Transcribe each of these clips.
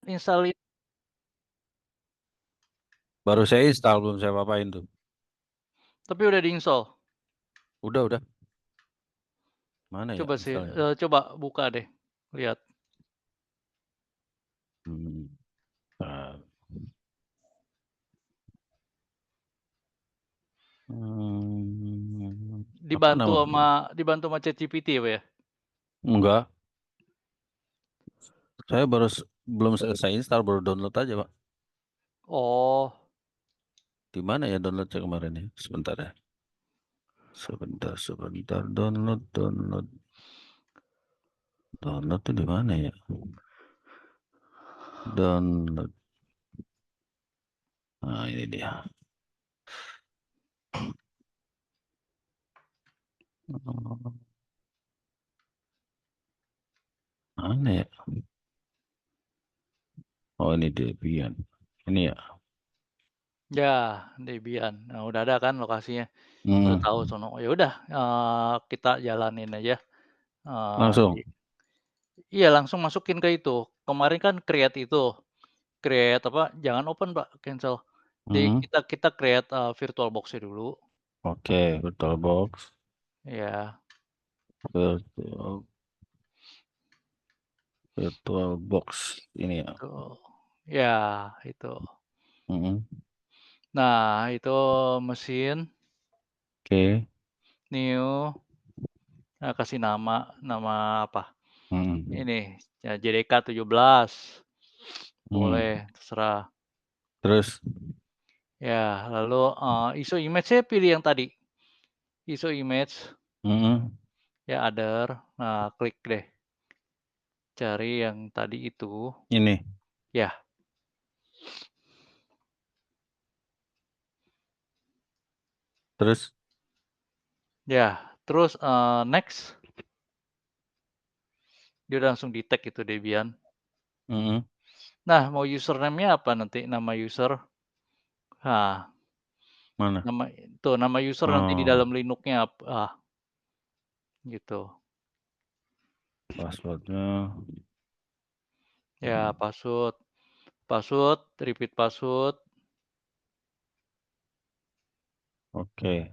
install Baru saya install, belum saya apa-apain tuh. tapi udah diinstal? Udah. Mana ya Coba sih, installnya? coba buka deh, lihat. Hmm. Nah, apa Dibantu nama? sama ChatGPT ya, Pak, ya? Enggak, saya belum selesai install, baru download aja, Pak. Oh, Di mana ya downloadnya kemarin ya? Sebentar ya. Sebentar. Download. Download tuh di mana ya? Download. Nah, ini dia. Mana ya? Oh, ini Debian. Ini ya. ya, Debian. Nah, udah ada kan lokasinya? Udah Hmm. tahu sono. Ya udah, kita jalanin aja, di Langsung. iya, langsung masukin ke itu. Kemarin kan create apa, jangan open, Pak, cancel. Jadi Hmm. kita kita create, VirtualBox-nya dulu, Oke, VirtualBox. ya, Virtual, VirtualBox. Ini ya. tuh. Ya, itu. Hmm. Nah, itu mesin, Oke. new, kasih nama apa, Hmm. ini, ya JDK 17, boleh, Hmm. terserah. Terus. Ya, lalu, ISO image-nya pilih yang tadi, ISO image, Hmm. ya other, nah klik deh, cari yang tadi itu, Ini. ya, Terus. terus, next, dia udah langsung di-tag itu Debian. Hmm. Nah, mau username-nya apa nanti, nama user? Nah, Mana? nama user nanti di Oh, dalam Linux-nya gitu. passwordnya. Ya, password, repeat password, Oke.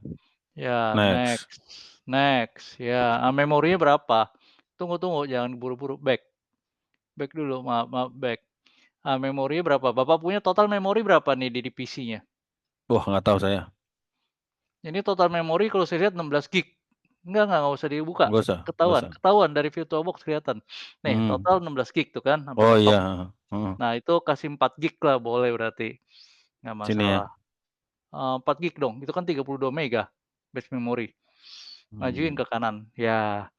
ya Next. next, ya, memorinya berapa? Tunggu, jangan buru-buru, back dulu, maaf, back. Memorinya berapa? Bapak punya total memori berapa nih di PC-nya? Wah, nggak tahu saya. Ini total memori kalau saya lihat 16 gig. Enggak usah dibuka, Nggak usah. ketahuan dari VirtualBox kelihatan. Nih, Hmm. total 16 gig tuh kan, sampai Oh kosong. iya. Heeh. Nah, itu kasih 4 gig lah boleh berarti, nggak Sini masalah. ya. 4 gig dong, itu kan 32 mega base memory. Majuin Hmm. ke kanan, ya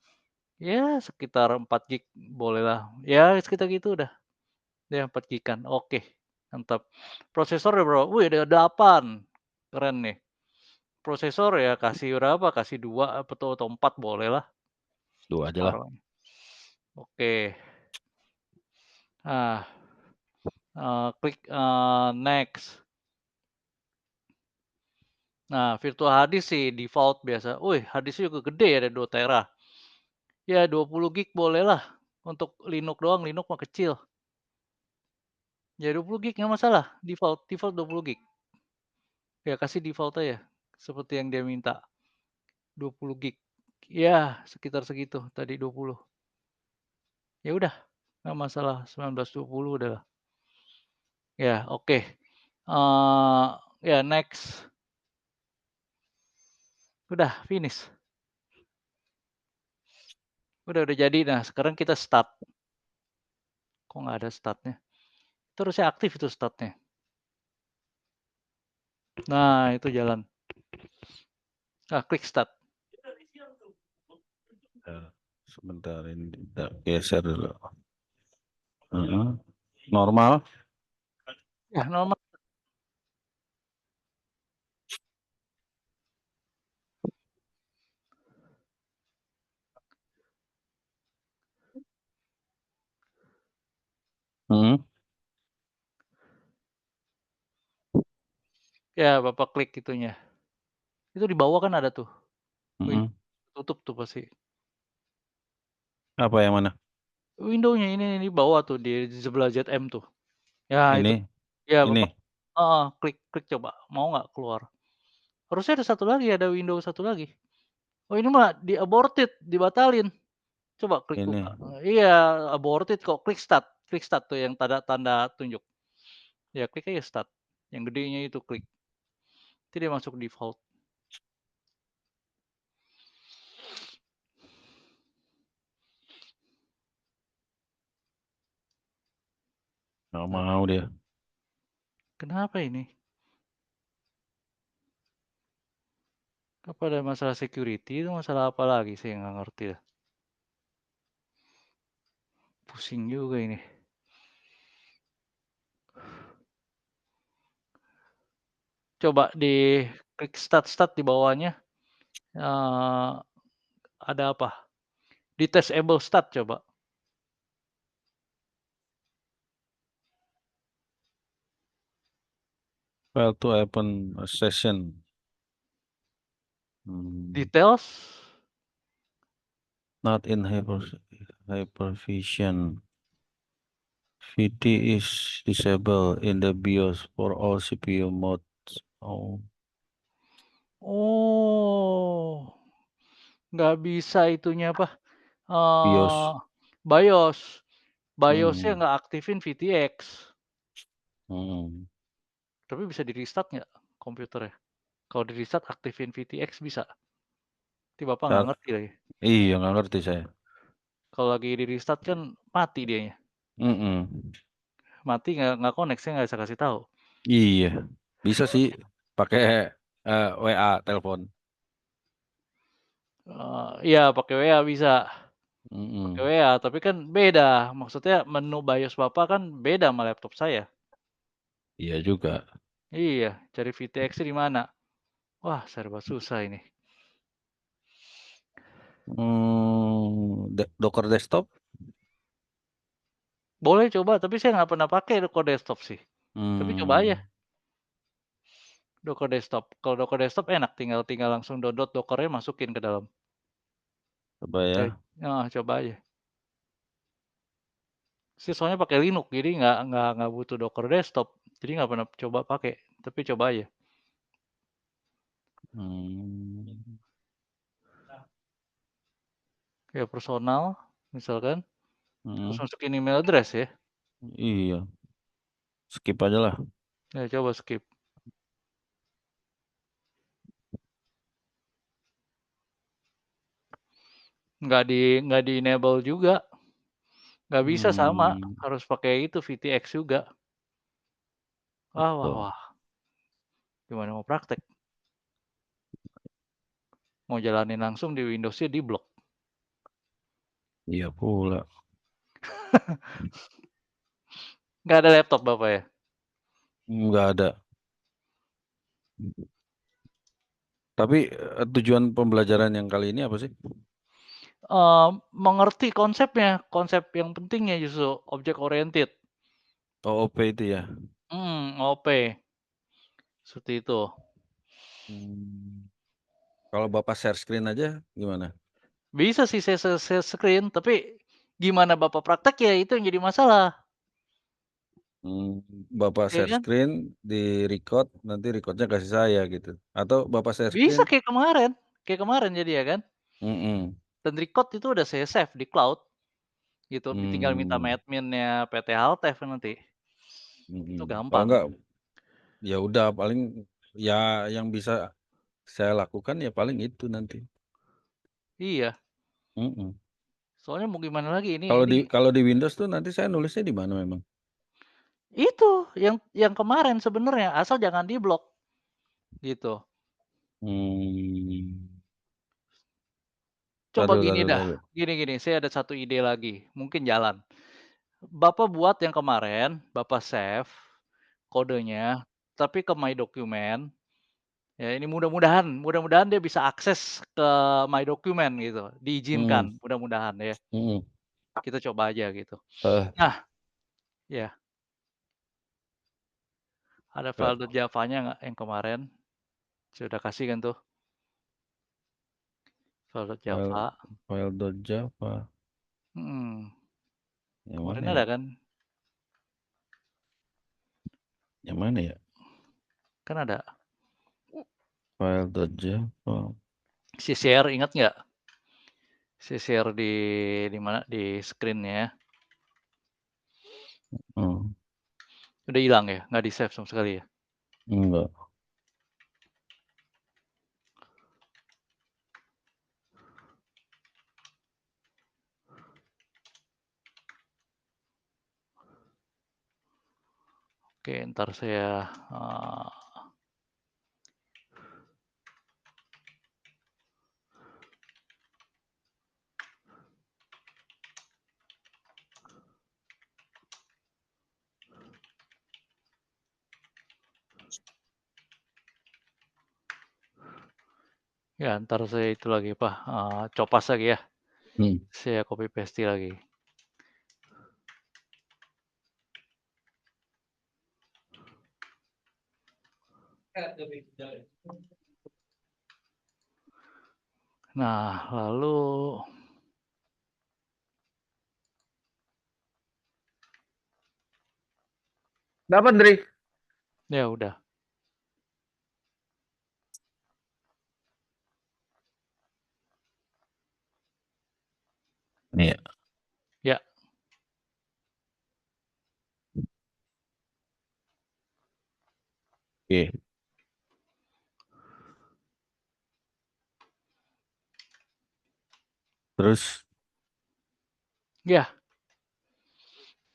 sekitar 4 gig bolehlah, ya sekitar gitu udah, ya 4 gigan, oke, mantap. Prosesor udah berapa? Wih, ada 8, keren nih. Prosesor ya kasih berapa, kasih 2 atau 4 bolehlah, Dua aja lah. separuh. Oke, ah, klik, next. Nah, virtual hard disk sih default biasa, wih hard disk-nya juga gede ya, ada 2 tera. Ya 20 gig bolehlah, untuk Linux doang, Linux mah kecil. Ya 20 gig nggak masalah, default 20 gig. Ya kasih default aja, seperti yang dia minta, 20 gig. Ya sekitar segitu tadi 20. Ya udah, nggak masalah, 1920 udahlah. Ya oke, ya next. Udah finish, udah jadi. Nah sekarang kita start. Kok nggak ada startnya? Terusnya aktif itu startnya. Nah itu jalan. Klik start. Sebentar ini kita geser dulu. Heeh. Normal. Ya normal. Heeh. Ya Bapak klik itunya. Itu di bawah kan ada tuh, Heeh. tutup tuh pasti. Apa yang mana? Window-nya ini di bawah tuh, di sebelah ZM tuh. Ya itu, Ini ya Bapak ini heeh, klik klik coba, mau nggak keluar? Harusnya ada satu lagi, ada window satu lagi. Oh ini mah di-aborted, dibatalin. Coba klik buka. ini. Iya, aborted kok, klik start tuh yang tanda tanda tunjuk. Ya klik aja start, yang gedenya itu klik, nanti dia masuk default. Nggak Nah, mau dia. kenapa ini? Apa ada masalah security itu masalah apa lagi saya nggak ngerti dah. Pusing juga ini. Coba di klik start di bawahnya, eee, ada apa? Disable start coba. Fail to open a session. Hmm, Details, not in hypervision. VT is disabled in the BIOS for all CPU modes. Oh, oh, nggak bisa itunya apa, eee, BIOS. BIOS. BIOS-nya Hmm, nggak aktifin VTX, hmm. tapi bisa di-restart nggak komputernya? Kalau di-restart aktifin VTX bisa? Nanti Bapak nggak Car- ngerti lagi. iya, nggak ngerti saya. Kalau lagi di-restart kan mati dianya. Mm-mm. Mati nggak connect, saya nggak bisa kasih tahu. Iya, bisa sih pakai WA telepon. Iya pakai WA bisa, pakai Mm-mm. WA, tapi kan beda, maksudnya menu BIOS Bapak kan beda sama laptop saya. Iya juga. Iya, cari VTX-nya di mana? Wah serba susah ini. Docker desktop. Boleh coba, tapi saya nggak pernah pakai Docker Desktop sih. Tapi coba aja Hmm, Docker Desktop. Kalau Docker Desktop enak, tinggal tinggal langsung download Docker-nya masukin ke dalam. coba ya. Coba aja. Saya soalnya pakai Linux, jadi nggak butuh Docker Desktop. Jadi nggak pernah coba pakai, tapi coba aja. Hmm, Kayak personal, misalkan, terus hmm, masukin email address ya. iya, skip aja lah. Ya coba skip. Nggak di enable juga, nggak bisa sama, Hmm, harus pakai itu VTX juga. Wah wah betul. wah, gimana mau praktek? Mau jalanin langsung di Windows-nya diblok. Iya pula. Nggak ada laptop Bapak ya? Nggak ada. Tapi tujuan pembelajaran yang kali ini apa sih? Mengerti konsepnya, konsep yang pentingnya justru object oriented. OOP itu ya. OP, seperti itu. Hmm. Kalau Bapak share screen aja gimana? Bisa sih saya share screen, tapi gimana Bapak praktek ya itu yang jadi masalah, Hmm, Bapak ya share kan? screen di record, nanti recordnya kasih saya gitu. Atau Bapak share Bisa screen? kayak kemarin jadi ya kan, Mm-mm. dan record itu udah saya save di cloud gitu, tinggal minta sama Hmm, admin-nya PT Haltef nanti, mm-mm. itu Kalau gampang. enggak, ya udah paling ya yang bisa saya lakukan ya paling itu nanti. Iya, Mm-mm. soalnya mau gimana lagi Kalau ini di Windows tuh nanti saya nulisnya di mana memang? itu yang kemarin sebenarnya, asal jangan diblok, gitu. Hmm, Coba tadu, gini tadu, dah, tadu. gini, saya ada satu ide lagi, mungkin jalan. Bapak buat yang kemarin, Bapak save kodenya, tapi ke My Document, ya ini mudah-mudahan dia bisa akses ke My Document gitu, Hmm, diizinkan mudah-mudahan ya, mm-mm. kita coba aja gitu. Eh, Nah, ya ada eh, file .java-nya nggak yang kemarin? Saya udah kasih kan tuh, file file .java, file.java. mhm, Yang mana kemarin ya? ada kan? Yang mana ya? Kan ada File.java. share, ingat nggak? Share di mana? Di screen-nya. Oh, Udah hilang ya? Nggak di-save sama sekali ya? enggak. Oke, entar saya, eee, ya entar saya itu lagi apa, copas lagi ya, Hmm. saya copy paste lagi. Nah, lalu Dapat, Dri. ya udah. Nih ya. Ya, Oke. Terus ya,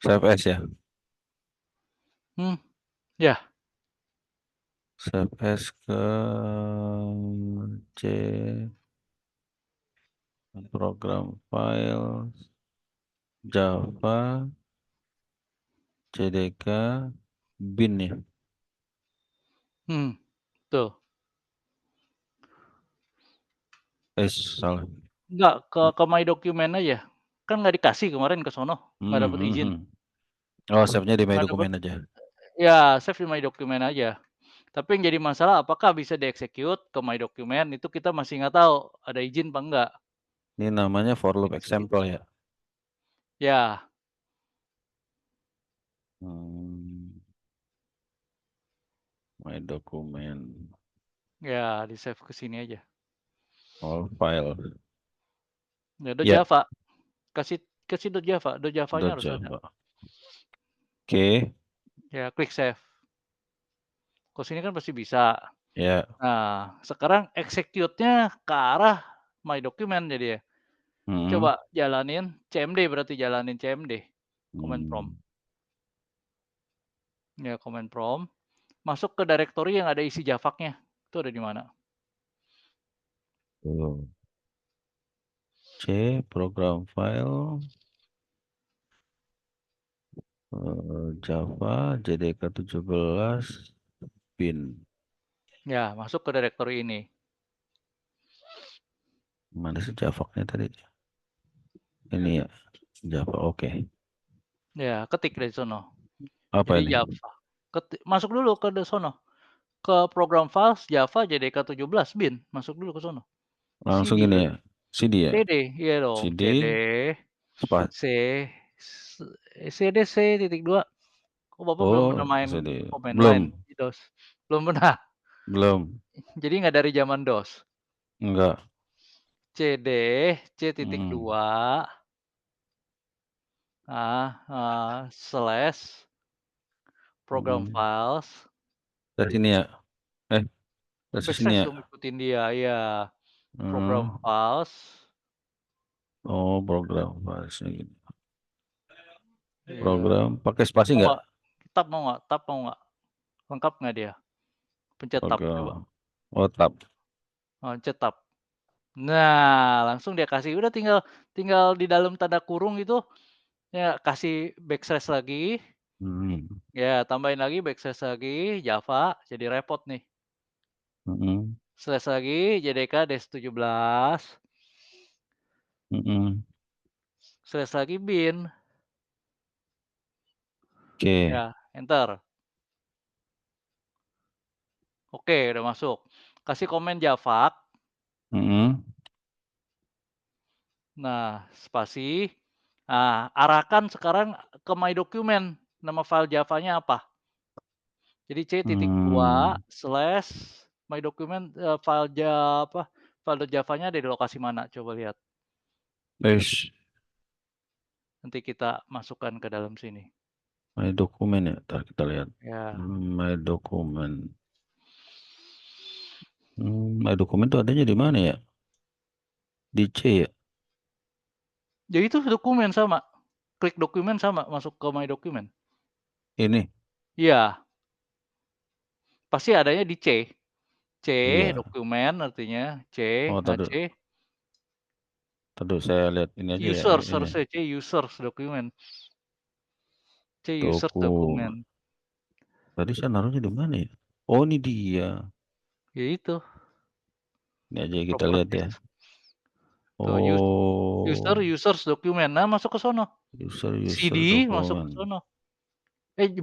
save as ya. hmm, ya, Save as ke C program file Java CDK bin ya. tuh. Salah. Enggak, ke my document aja. Kan nggak dikasih kemarin ke sono, nggak Hmm, dapet hmm, izin. hmm. Oh, save-nya di my Nggak dapet dokumen aja. ya save di my document aja. Tapi yang jadi masalah apakah bisa dieksekut ke my document, itu kita masih nggak tahu ada izin apa enggak. Ini namanya for loop Masih example gitu. ya. Ya, Hmm, my document ya di-save ke sini aja. all file Ya ya. .java, kasih kasih .java, .java-nya Dot harus ada. Java. Oke. Ya klik save. Kalau sini kan pasti bisa. Ya. Nah, sekarang execute-nya ke arah my document jadi ya. Hmm. Coba jalanin cmd, berarti jalanin cmd, command prompt. Hmm. Ya command prompt, masuk ke directory yang ada isi javaknya. Itu ada di mana? Tuh. C program file Java JDK 17 bin. Ya, masuk ke directory ini. Mana sih Java-nya tadi? Ini ya, Java. Oke. Ya, ketik dari sono. Apa Jadi ini? Java. Masuk dulu ke sono. Ke program files Java JDK 17 bin, masuk dulu ke sono. Langsung CD, ini ya. CD ya. CD, iya dong, CD CD, spa. C, CD C.2. Oh, Bapak belum pernah Oh, main CD. command line Belum. di DOS? Belum pernah? Belum. Jadi nggak dari zaman DOS? Enggak. CD, Hmm. C.2, slash program Hmm. files, Dari sini ya. Eh, dari sini backslash ya. dong ikutin dia, ya. Program Hmm. files, Oh, program bahasnya gini. iya. Program pakai spasi Mau enggak? nggak? Tab mau nggak? Tab mau nggak? Lengkap nggak dia? Pencet tab coba. Program. Oh, tab. Oh, pencet tab. Nah, langsung dia kasih. Udah tinggal tinggal di dalam tanda kurung itu, ya kasih backslash lagi, Hmm. ya tambahin lagi backslash lagi, Java, jadi repot nih. Hmm. Slash lagi, JDK-17, Hmm. slash lagi bin, Oke. ya enter. Oke, udah masuk. Kasih komen Java, Hmm. nah spasi, nah arahkan sekarang ke my document, nama file Java-nya apa? Jadi C.2 Mmm, slash my document, file .java-nya ada di lokasi mana coba lihat. wes, Nanti kita masukkan ke dalam sini. my dokumen ya, entar kita lihat. Ya. My dokumen. My dokumen tuh adanya di mana ya? Di C ya? Jadi itu dokumen sama, klik dokumen sama masuk ke my document. Ini? Iya, pasti adanya di C. C, Iya. dokumen artinya C, Oh, entar C, dulu saya lihat ini aja ya, users, ini. harusnya C users dokumen. C users Dokumen. dokumen. Tadi saya naruhnya di mana ya? Oh, ini dia. Ya itu, Ini aja kita lihat ya. properties. Tuh Oh, users dokumen. Nah, masuk ke sono. user CD masuk ke dokumen. sono.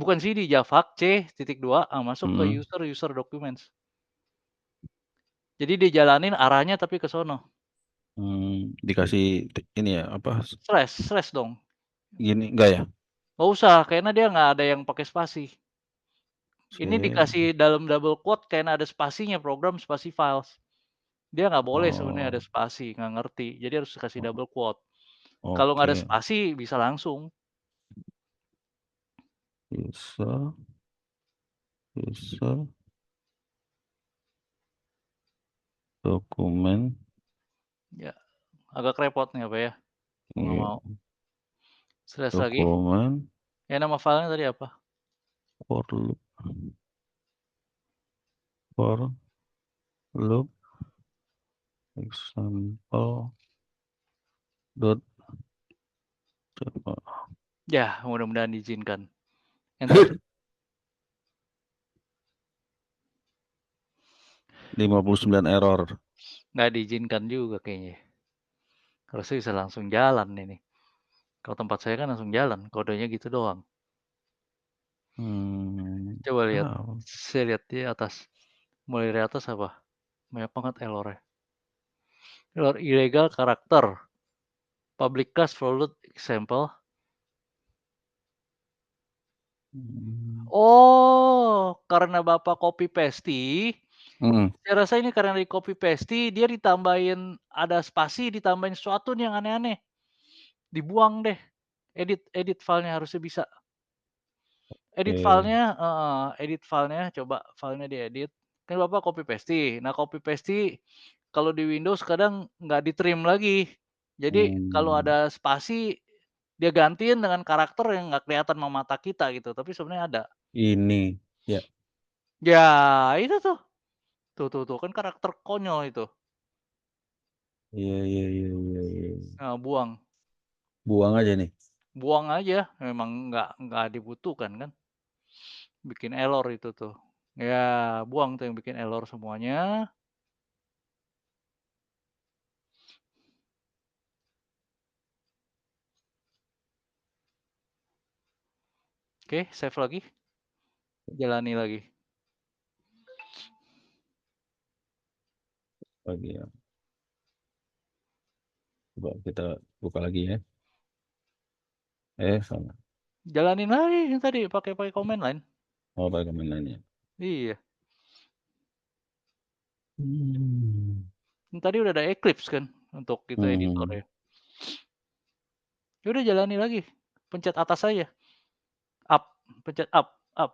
Bukan CD, Java C.2, masuk ke Mhm. user documents. Jadi dijalanin arahnya tapi ke sono. Dikasih ini ya, apa, Slash dong. gini enggak ya? Nggak usah, karena dia nggak ada yang pakai spasi. Ini C, dikasih dalam double quote karena ada spasinya, program spasi files. Dia nggak boleh sebenarnya ada oh, spasi, nggak ngerti. Jadi harus kasih o double quote. Kalau nggak ada oke. spasi bisa langsung. User user dokumen Ya, agak repot nih apa ya, mau nggak iya, mau. Slash lagi. dokumen Nama filenya tadi apa? for loop for loop example dot java. Ya, mudah-mudahan diizinkan. Enter. 59 error. Nggak diizinkan juga kayaknya. Harusnya bisa langsung jalan ini. Kalau tempat saya kan langsung jalan, kodenya gitu doang. Coba lihat, Tahu. saya lihat di atas. Mulai dari atas apa? Banyak banget error-nya. Error illegal karakter. Public class followed example. Mmm, Oh, karena Bapak copy paste, mhm, saya rasa ini karena di copy paste, dia ditambahin ada spasi, ditambahin sesuatu nih yang aneh-aneh. Dibuang deh. Edit edit filenya harusnya bisa. Edit oke. filenya heeh, edit filenya coba filenya diedit. Kan Bapak copy paste. Nah, copy paste kalau di Windows kadang nggak di-trim lagi. Jadi kalau Mmm, ada spasi, dia gantiin dengan karakter yang nggak kelihatan sama mata kita gitu, tapi sebenarnya ada. ini, ya, Ya itu tuh. Tuh, kan karakter konyol itu. iya iya iya iya iya. Nah, buang. Buang aja nih? Buang aja, memang nggak dibutuhkan kan. Bikin error itu tuh. Ya, buang tuh yang bikin error semuanya. Oke, save lagi, jalani lagi. Lagi ya, coba kita buka lagi ya. Sama. Jalanin lagi yang tadi pakai pakai command line. Oh, pakai command line ya? Iya, Mmm, tadi udah ada Eclipse kan untuk kita mhm, editornya. Ya udah jalani lagi, pencet atas aja, up, pencet up,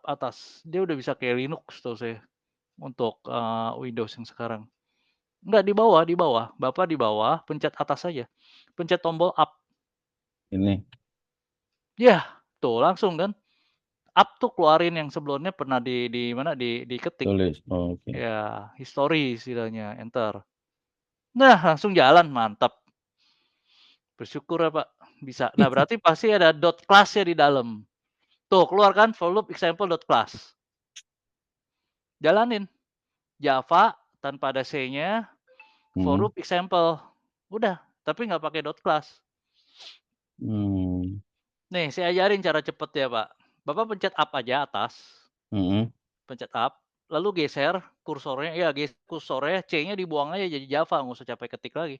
atas. Dia udah bisa kayak Linux setahu saya untuk, Windows yang sekarang. Enggak, di bawah, Bapak di bawah, pencet atas saja, pencet tombol up. ini Yah, tuh langsung kan, up tuh keluarin yang sebelumnya pernah di mana, diketik. tulis, oh, oke. Ya, history istilahnya, enter. Nah, langsung jalan, mantap. Bersyukur ya, Pak, bisa. Nah, berarti pasti ada dot class-nya di dalam. Tuh, keluar kan for loop example dot class. Jalanin, Java tanpa ada C-nya, for Mhm, loop example. Udah, tapi nggak pakai dot class. mmm, Nih, saya ajarin cara cepet ya, Pak. Bapak pencet up aja atas, mhm, pencet up, lalu geser kursornya, ya geser kursornya, C-nya dibuang aja jadi Java, nggak usah capek ketik lagi.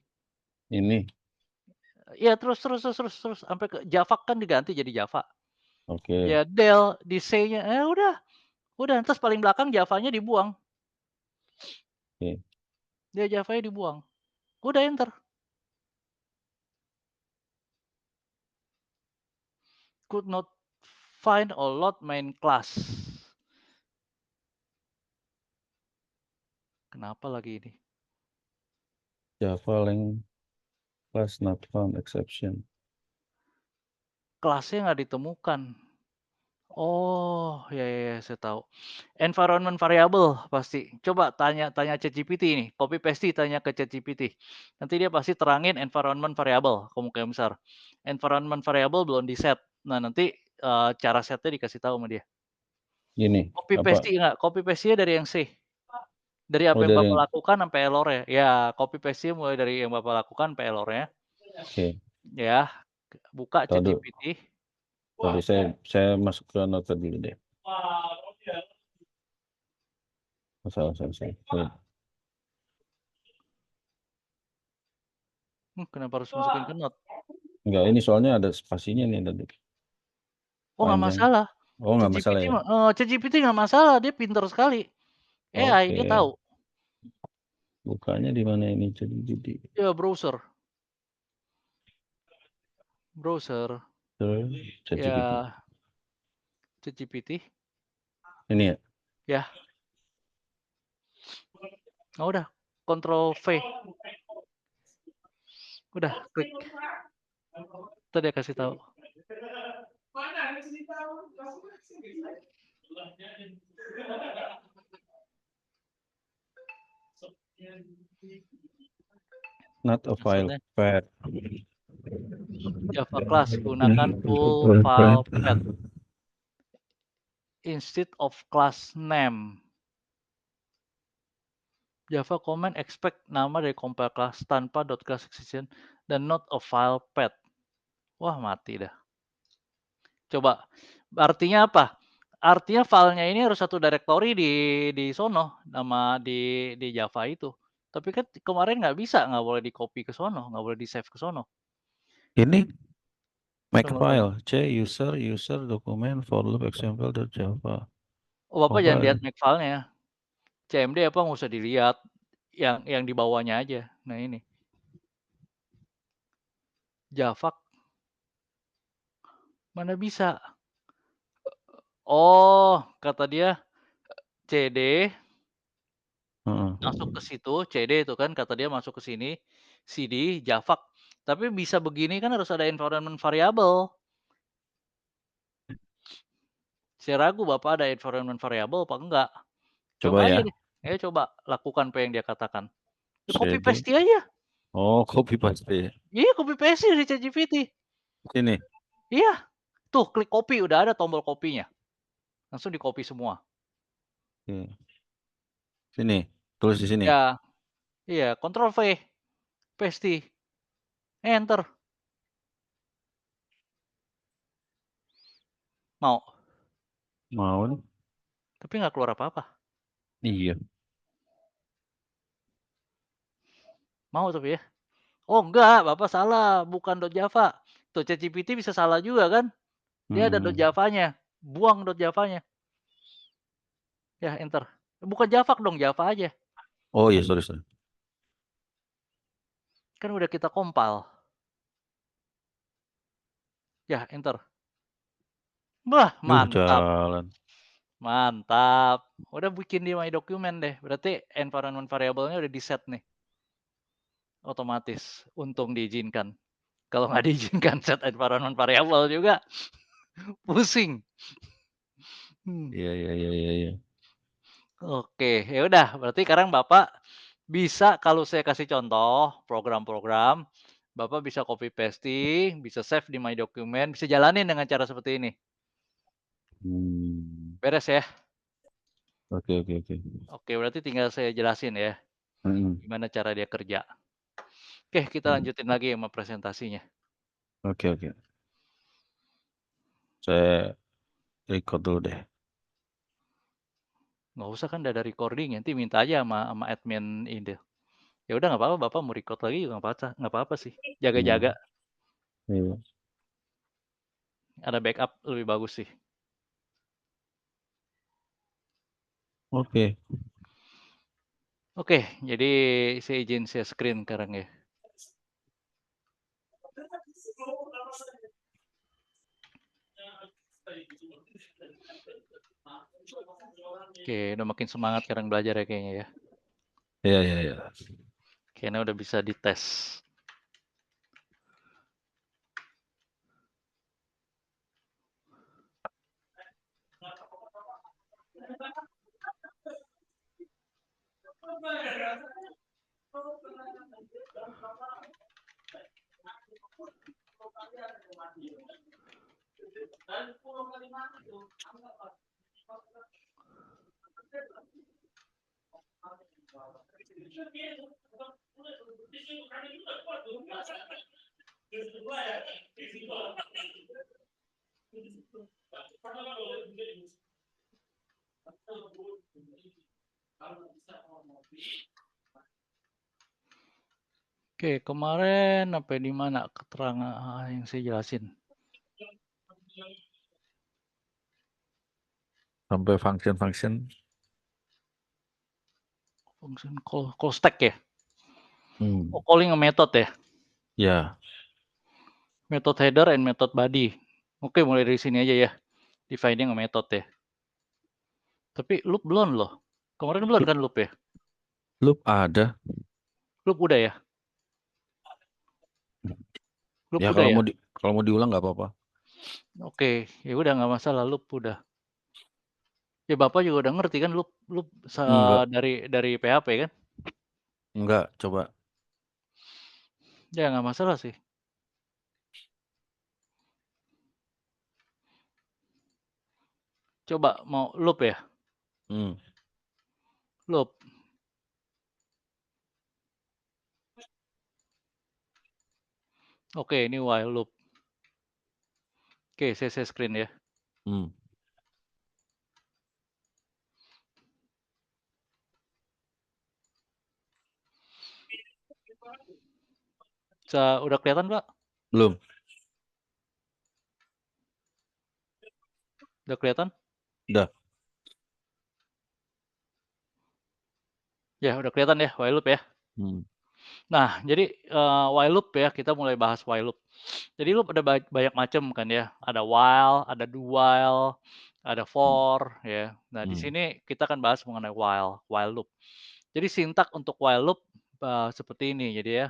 ini, Iya, terus sampai ke Java kan diganti jadi Java. oke. Ya del di C-nya, udah Udah terus paling belakang Java-nya dibuang, Oke. dia Java-nya dibuang. Udah enter. Could not find or load main class. Kenapa lagi ini? Java lang class not found exception. Kelasnya nggak ditemukan. Oh, ya, saya tahu. Environment variable pasti. Coba tanya ChatGPT ini, copy paste tanya ke ChatGPT. Nanti dia pasti terangin environment variable, kemungkinan besar. Environment variable belum di-set. Nah, nanti, cara setnya dikasih tahu sama dia. Gini, Copy apa? paste nggak? Copy paste-nya dari yang C. Dari apa Oh, yang dari Bapak lakukan sampai error-nya. Ya, copy paste mulai dari yang Bapak lakukan sampai error-nya. oke. Ya, buka Tadi ChatGPT. tadi saya masuk ke nota dulu deh. Salah, sorry. Kenapa harus masukin ke note? Enggak, ini soalnya ada spasinya nih tadi, Oh, nggak panjang. masalah. Oh, nggak masalah ya? ChatGPT nggak masalah, dia pinter sekali. AI, dia Oke. tahu. Bukanya di mana ini jadi Ya, browser. Browser. terus ChatGPT. Ya, ChatGPT. Ini ya? Ya, oh, udah. Control V. Udah, klik. Tadi dia kasih tahu. Not a file Maksudnya path. Java class gunakan full file path instead of class name. Java command expect nama dari compile class tanpa .class extension dan not a file path. Wah, mati dah. Coba, artinya apa? Artinya filenya ini harus satu directory di sono, nama di Java itu. Tapi kan kemarin nggak boleh di-copy ke sono, nggak boleh di-save ke sono. Ini Tunggu. makefile c user dokumen for loop example.java. Oh, Bapak jangan lihat Apa? make-file-nya. CMD apa nggak usah dilihat, yang di bawahnya aja. Nah ini, Java mana bisa? Oh, kata dia CD Heeh. masuk ke situ, CD itu kan kata dia masuk ke sini, CD, Java. Tapi bisa begini kan harus ada environment variable. Saya ragu Bapak ada environment variable apa enggak. Coba Coba aja ya. deh. Coba lakukan apa yang dia katakan. Ya copy CD. paste aja. Oh, copy paste. Iya, copy paste dari ChatGPT. Sini. Iya. Tuh, klik copy udah ada tombol copy-nya. Langsung di-copy semua. Oke. Sini. Tulis di sini. Ya, iya, Ctrl V, paste, enter. Mau, Mau nih. tapi nggak keluar apa-apa. Iya. Mau tapi ya. Oh enggak, Bapak salah, bukan .java. Tuh ChatGPT bisa salah juga kan? Dia ada Mm-mm. .java-nya. Buang .java-nya. Ya, enter. Bukan Java dong, Java aja. Oh iya, sorry. Kan udah kita compile. Ya, enter. Wah, mantap. Jalan. Mantap. Udah bikin di my document deh. Berarti environment variable-nya udah di-set nih. Otomatis. Untung diizinkan. Kalau nggak diizinkan set environment variable juga pusing. Hmm. Iya. Oke, ya udah berarti sekarang Bapak bisa kalau saya kasih contoh program-program, Bapak bisa copy pasting, bisa save di my document, bisa jalanin dengan cara seperti ini. Hmm. Beres ya? Oke. Oke, berarti tinggal saya jelasin ya, Mm-mm. gimana cara dia kerja. Oke, kita Mm. lanjutin lagi sama presentasinya. Oke. Saya record dulu deh. Nggak usah kan udah ada recording, nanti minta aja sama admin ini. Ya udah nggak apa-apa, Bapak mau record lagi juga nggak apa-apa sih. Jaga-jaga, Hmm. Iya. ada backup lebih bagus sih. Oke. Oke, jadi saya izin share screen sekarang ya. Oke, udah makin semangat sekarang belajar ya kayaknya ya. Iya iya iya. Kayaknya udah bisa dites. Oke, kemarin sampai di mana keterangan yang saya jelasin? Sampai function-function. Function call stack ya? Oh, Hmm. calling a method ya? Ya. Method header and method body. Oke, mulai dari sini aja ya. Defining a method ya. Tapi loop belum loh. Kemarin belum kan loop ya? Loop ada. Loop udah ya? Loop Ya udah ya? kalau mau diulang nggak apa-apa. Oke, ya udah nggak masalah loop udah. Ya Bapak juga udah ngerti kan loop loop Enggak. dari PHP kan? Enggak, coba. Ya nggak masalah sih. Coba mau loop ya? Hmm. Loop. Oke, ini while loop. Oke, saya share screen ya. Hmm. Udah kelihatan Pak? Belum. Udah kelihatan? Udah. Ya udah kelihatan ya while loop ya. Hmm. Nah, jadi while loop ya, kita mulai bahas while loop. Jadi loop ada banyak macam kan ya. Ada while, ada do while, ada Hmm. for ya. Nah, di Hmm. sini kita akan bahas mengenai while loop. Jadi sintak untuk while loop seperti ini. Jadi ya,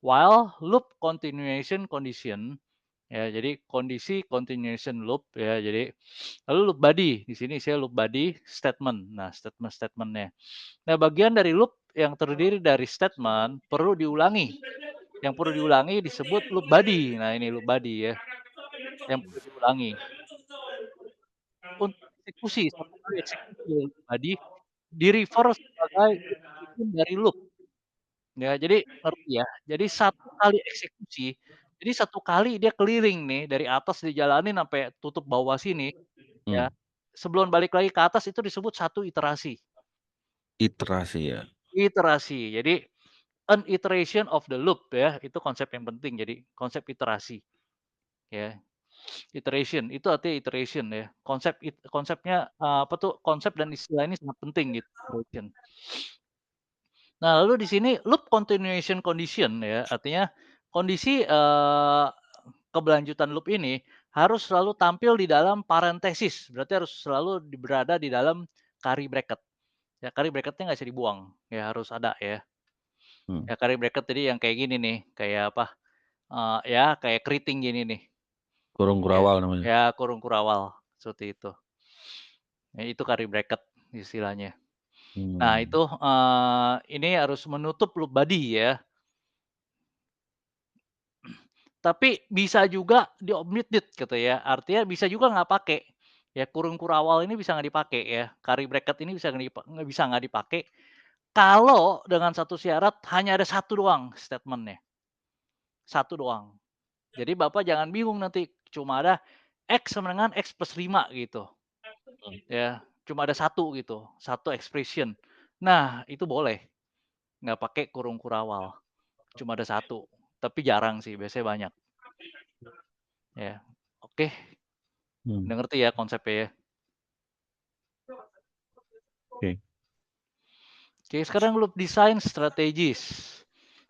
while loop continuation condition ya. Jadi kondisi continuation loop ya. Jadi lalu loop body. Di sini saya loop body statement. Nah, statement-statementnya. Nah, bagian dari loop yang terdiri dari statement perlu diulangi. Yang perlu diulangi disebut loop body. Nah, ini loop body ya, yang perlu diulangi. Untuk eksekusi, satu kali eksekusi loop body di-refer sebagai execution dari loop. Ya, jadi ngerti ya. Jadi satu kali eksekusi, jadi satu kali dia keliling nih dari atas dijalanin sampai tutup bawah sini Hmm. ya. Sebelum balik lagi ke atas itu disebut satu iterasi. Iterasi ya. Iterasi. Jadi an iteration of the loop ya, itu konsep yang penting. Jadi konsep iterasi ya. Iteration itu artinya iteration ya. Konsepnya apa tuh? Konsep dan istilah ini sangat penting gitu, iteration. Nah, lalu di sini loop continuation condition ya, artinya kondisi keberlanjutan loop ini harus selalu tampil di dalam parenthesis, berarti harus selalu berada di dalam curly bracket. Ya, curly bracket-nya nggak bisa dibuang, ya harus ada ya. Hmm. Ya curly bracket jadi yang kayak gini nih, kayak apa, ya kayak keriting gini nih, Kurung ya. kurawal namanya. Ya kurung kurawal, seperti itu. Ya itu curly bracket istilahnya. Nah Hmm. itu, ini harus menutup loop body ya. Tapi bisa juga di-omitted gitu ya, artinya bisa juga nggak pakai. Ya kurung kurawal ini bisa nggak dipakai ya, curly bracket ini bisa nggak dipakai, kalau dengan satu syarat hanya ada satu doang statement-nya, satu doang. Jadi Bapak jangan bingung nanti, cuma ada X sama dengan X plus 5 gitu, ya. Cuma ada satu gitu, satu expression. Nah, itu boleh, nggak pakai kurung kurawal, cuma ada satu, tapi jarang sih, biasanya banyak, ya. Oke, Hmm. udah ngerti ya konsepnya ya? Oke. Oke, sekarang loop design strategis.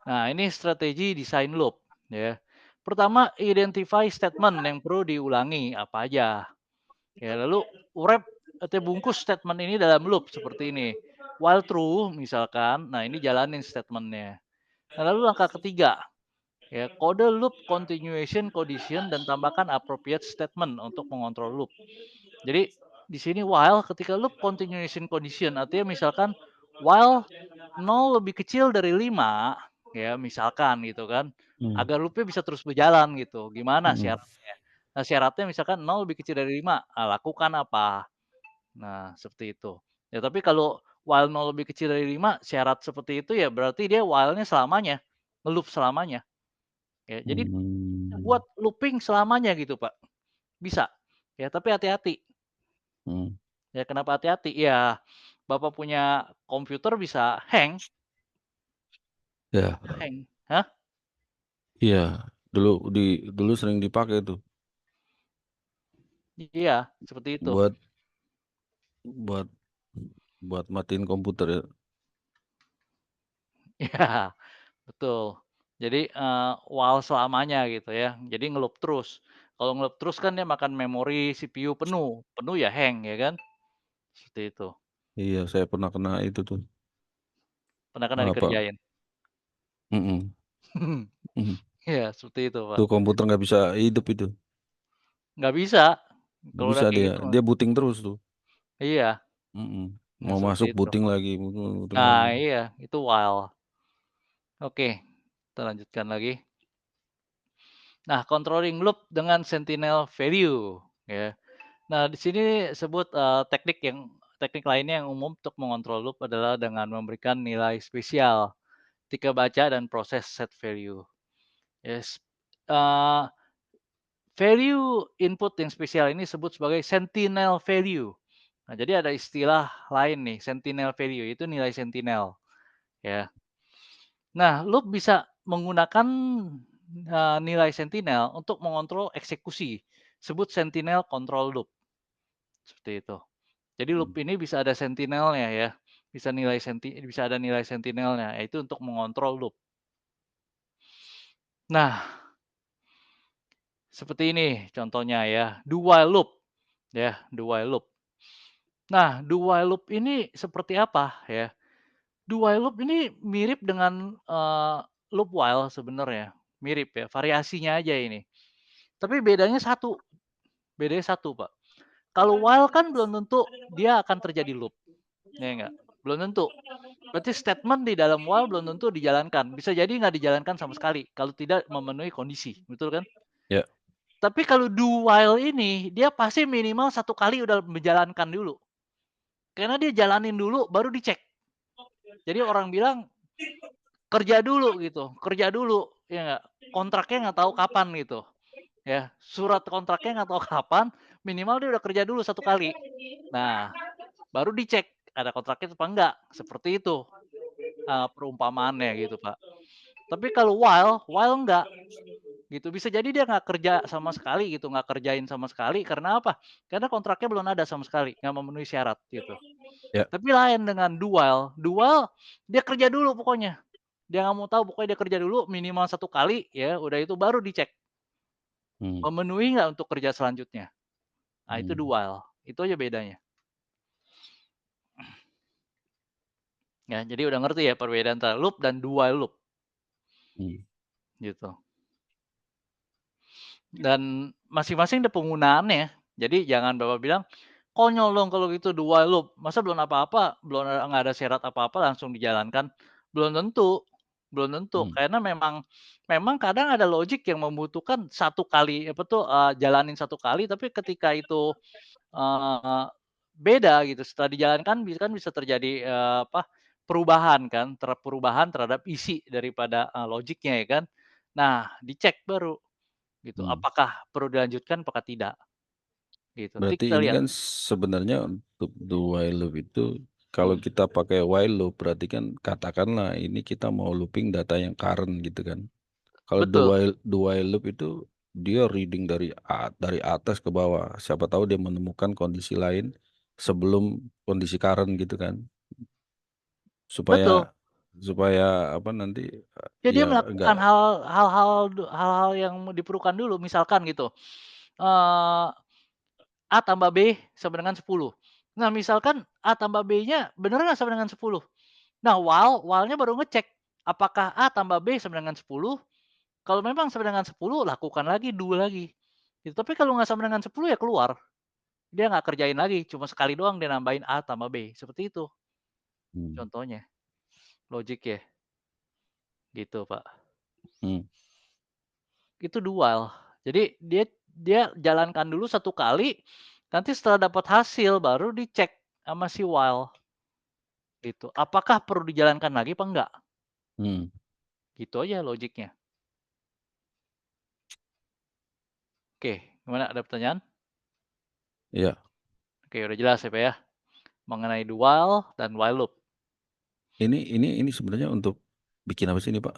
Nah, ini strategi desain loop, ya. Pertama, identify statement yang perlu diulangi, apa aja. Ya, lalu wrap atau bungkus statement ini dalam loop seperti ini. While true misalkan, nah ini jalanin statementnya. Nah, lalu langkah ketiga, ya kode loop continuation condition dan tambahkan appropriate statement untuk mengontrol loop. Jadi di sini while ketika loop continuation condition artinya misalkan while 0 lebih kecil dari 5 ya misalkan gitu kan Mmm, agar loopnya bisa terus berjalan gitu. Gimana mhm, syaratnya? Nah, syaratnya misalkan 0 lebih kecil dari 5, lakukan apa? Nah, seperti itu. Ya tapi kalau while 0 lebih kecil dari 5 syarat seperti itu ya berarti dia while-nya selamanya, nge-loop selamanya. Ya, jadi buat mmm, looping selamanya gitu, Pak. Bisa. Ya, tapi hati-hati. mhm. Ya, kenapa hati-hati? Ya, Bapak punya komputer bisa hang, Ya, hang. Hah? iya, dulu sering dipakai tuh Iya, seperti itu. buat buat buat matiin komputer ya. Iya, betul. Jadi, while selamanya gitu ya. Jadi nge-loop terus. Kalau nge-loop terus kan dia makan memori CPU penuh, penuh ya hang ya kan? Seperti itu. Iya, saya pernah kena itu tuh, Pernah kena apa dikerjain? mhm mhm, Iya, seperti itu, Pak. tuh komputer nggak bisa hidup itu, Nggak bisa, nggak kalau udah bisa kayak dia, gitu mah. dia booting terus tuh, Iya, mhm, nah mau seperti masuk itu. booting lagi, booting Nah lagi. iya, itu while. Oke, kita lanjutkan lagi. Nah, controlling loop dengan sentinel value, ya. Nah, di sini sebut, teknik lainnya yang umum untuk mengontrol loop adalah dengan memberikan nilai spesial ketika baca dan proses set value. Yes, eee, value input yang spesial ini disebut sebagai sentinel value. Nah, jadi ada istilah lain nih, sentinel value, itu nilai sentinel, ya. Nah, loop bisa menggunakan, nilai sentinel untuk mengontrol eksekusi, sebut sentinel control loop, seperti itu. Jadi loop Mmm, ini bisa ada sentinelnya ya, bisa ada nilai sentinelnya, yaitu untuk mengontrol loop. Nah, seperti ini contohnya ya, do while loop, ya, do while loop. Nah, do while loop ini seperti apa ya? Do while loop ini mirip dengan, loop while sebenarnya, mirip ya, variasinya aja ini. Tapi bedanya satu, Pak. Kalau while kan belum tentu dia akan terjadi loop, ya enggak? Belum tentu. Berarti statement di dalam while belum tentu dijalankan. Bisa jadi nggak dijalankan sama sekali kalau tidak memenuhi kondisi, betul kan? ya, Tapi kalau do while ini, dia pasti minimal satu kali udah menjalankan dulu. Karena dia jalanin dulu baru dicek. Jadi orang bilang, "Kerja dulu," gitu, "kerja dulu," ya nggak? Kontraknya nggak tahu kapan gitu, ya. Surat kontraknya nggak tahu kapan, minimal dia udah kerja dulu satu kali. Nah, baru dicek ada kontraknya apa enggak, seperti itu, perumpamaannya gitu, Pak. Tapi kalau while enggak, gitu. Bisa jadi dia nggak kerja sama sekali gitu, nggak kerjain sama sekali karena apa? Karena kontraknya belum ada sama sekali, nggak memenuhi syarat gitu. ya, Tapi lain dengan do while dia kerja dulu pokoknya. Dia nggak mau tahu, pokoknya dia kerja dulu minimal satu kali ya, udah itu baru dicek, mmm, memenuhi nggak untuk kerja selanjutnya. Nah itu do mmm, while, itu aja bedanya. Ya, jadi udah ngerti ya perbedaan antara loop dan do while loop, mmm, gitu. Dan masing-masing ada penggunaannya. Jadi jangan Bapak bilang, "Konyol dong kalau gitu do while loop, masa belum apa-apa, nggak ada syarat apa-apa langsung dijalankan?" Belum tentu, belum tentu, mmm, karena memang memang kadang ada logik yang membutuhkan satu kali, apa tuh, jalanin satu kali, tapi ketika itu, eee, beda gitu, setelah dijalankan bisa terjadi, perubahan kan, perubahan terhadap isi daripada, logiknya ya kan. Nah, dicek baru. Gitu, mmm. apakah perlu dilanjutkan apakah tidak, gitu. Nanti Berarti kita ini lihat. kan sebenarnya untuk do while loop itu, kalau Mhm, kita pakai while loop berarti kan katakanlah ini kita mau looping data yang current gitu kan. Kalau betul, do while loop itu dia reading dari atas ke bawah, siapa tahu dia menemukan kondisi lain sebelum kondisi current gitu kan, Betul. supaya supaya apa nanti, Ya dia ya melakukan enggak hal-hal yang diperlukan dulu, misalkan gitu, eee, A tambah B sama dengan 10. Nah, misalkan A tambah B-nya bener nggak sama dengan 10? Nah, while-nya baru ngecek, apakah A tambah B sama dengan 10? Kalau memang sama dengan 10, lakukan lagi, do lagi. Gitu, tapi kalau nggak sama dengan 10 ya keluar. Dia nggak kerjain lagi, cuma sekali doang dia nambahin A tambah B, seperti itu mmm, contohnya, logik ya, gitu, Pak. mmm, Itu do while. Jadi dia dia jalankan dulu satu kali, nanti setelah dapat hasil baru dicek sama si while, gitu. Apakah perlu dijalankan lagi apa enggak? mmm, Gitu aja logiknya. Oke, gimana ada pertanyaan? iya. Oke, udah jelas ya, Pak, ya, mengenai do while dan while loop. Ini sebenarnya untuk bikin apa sih ini, Pak?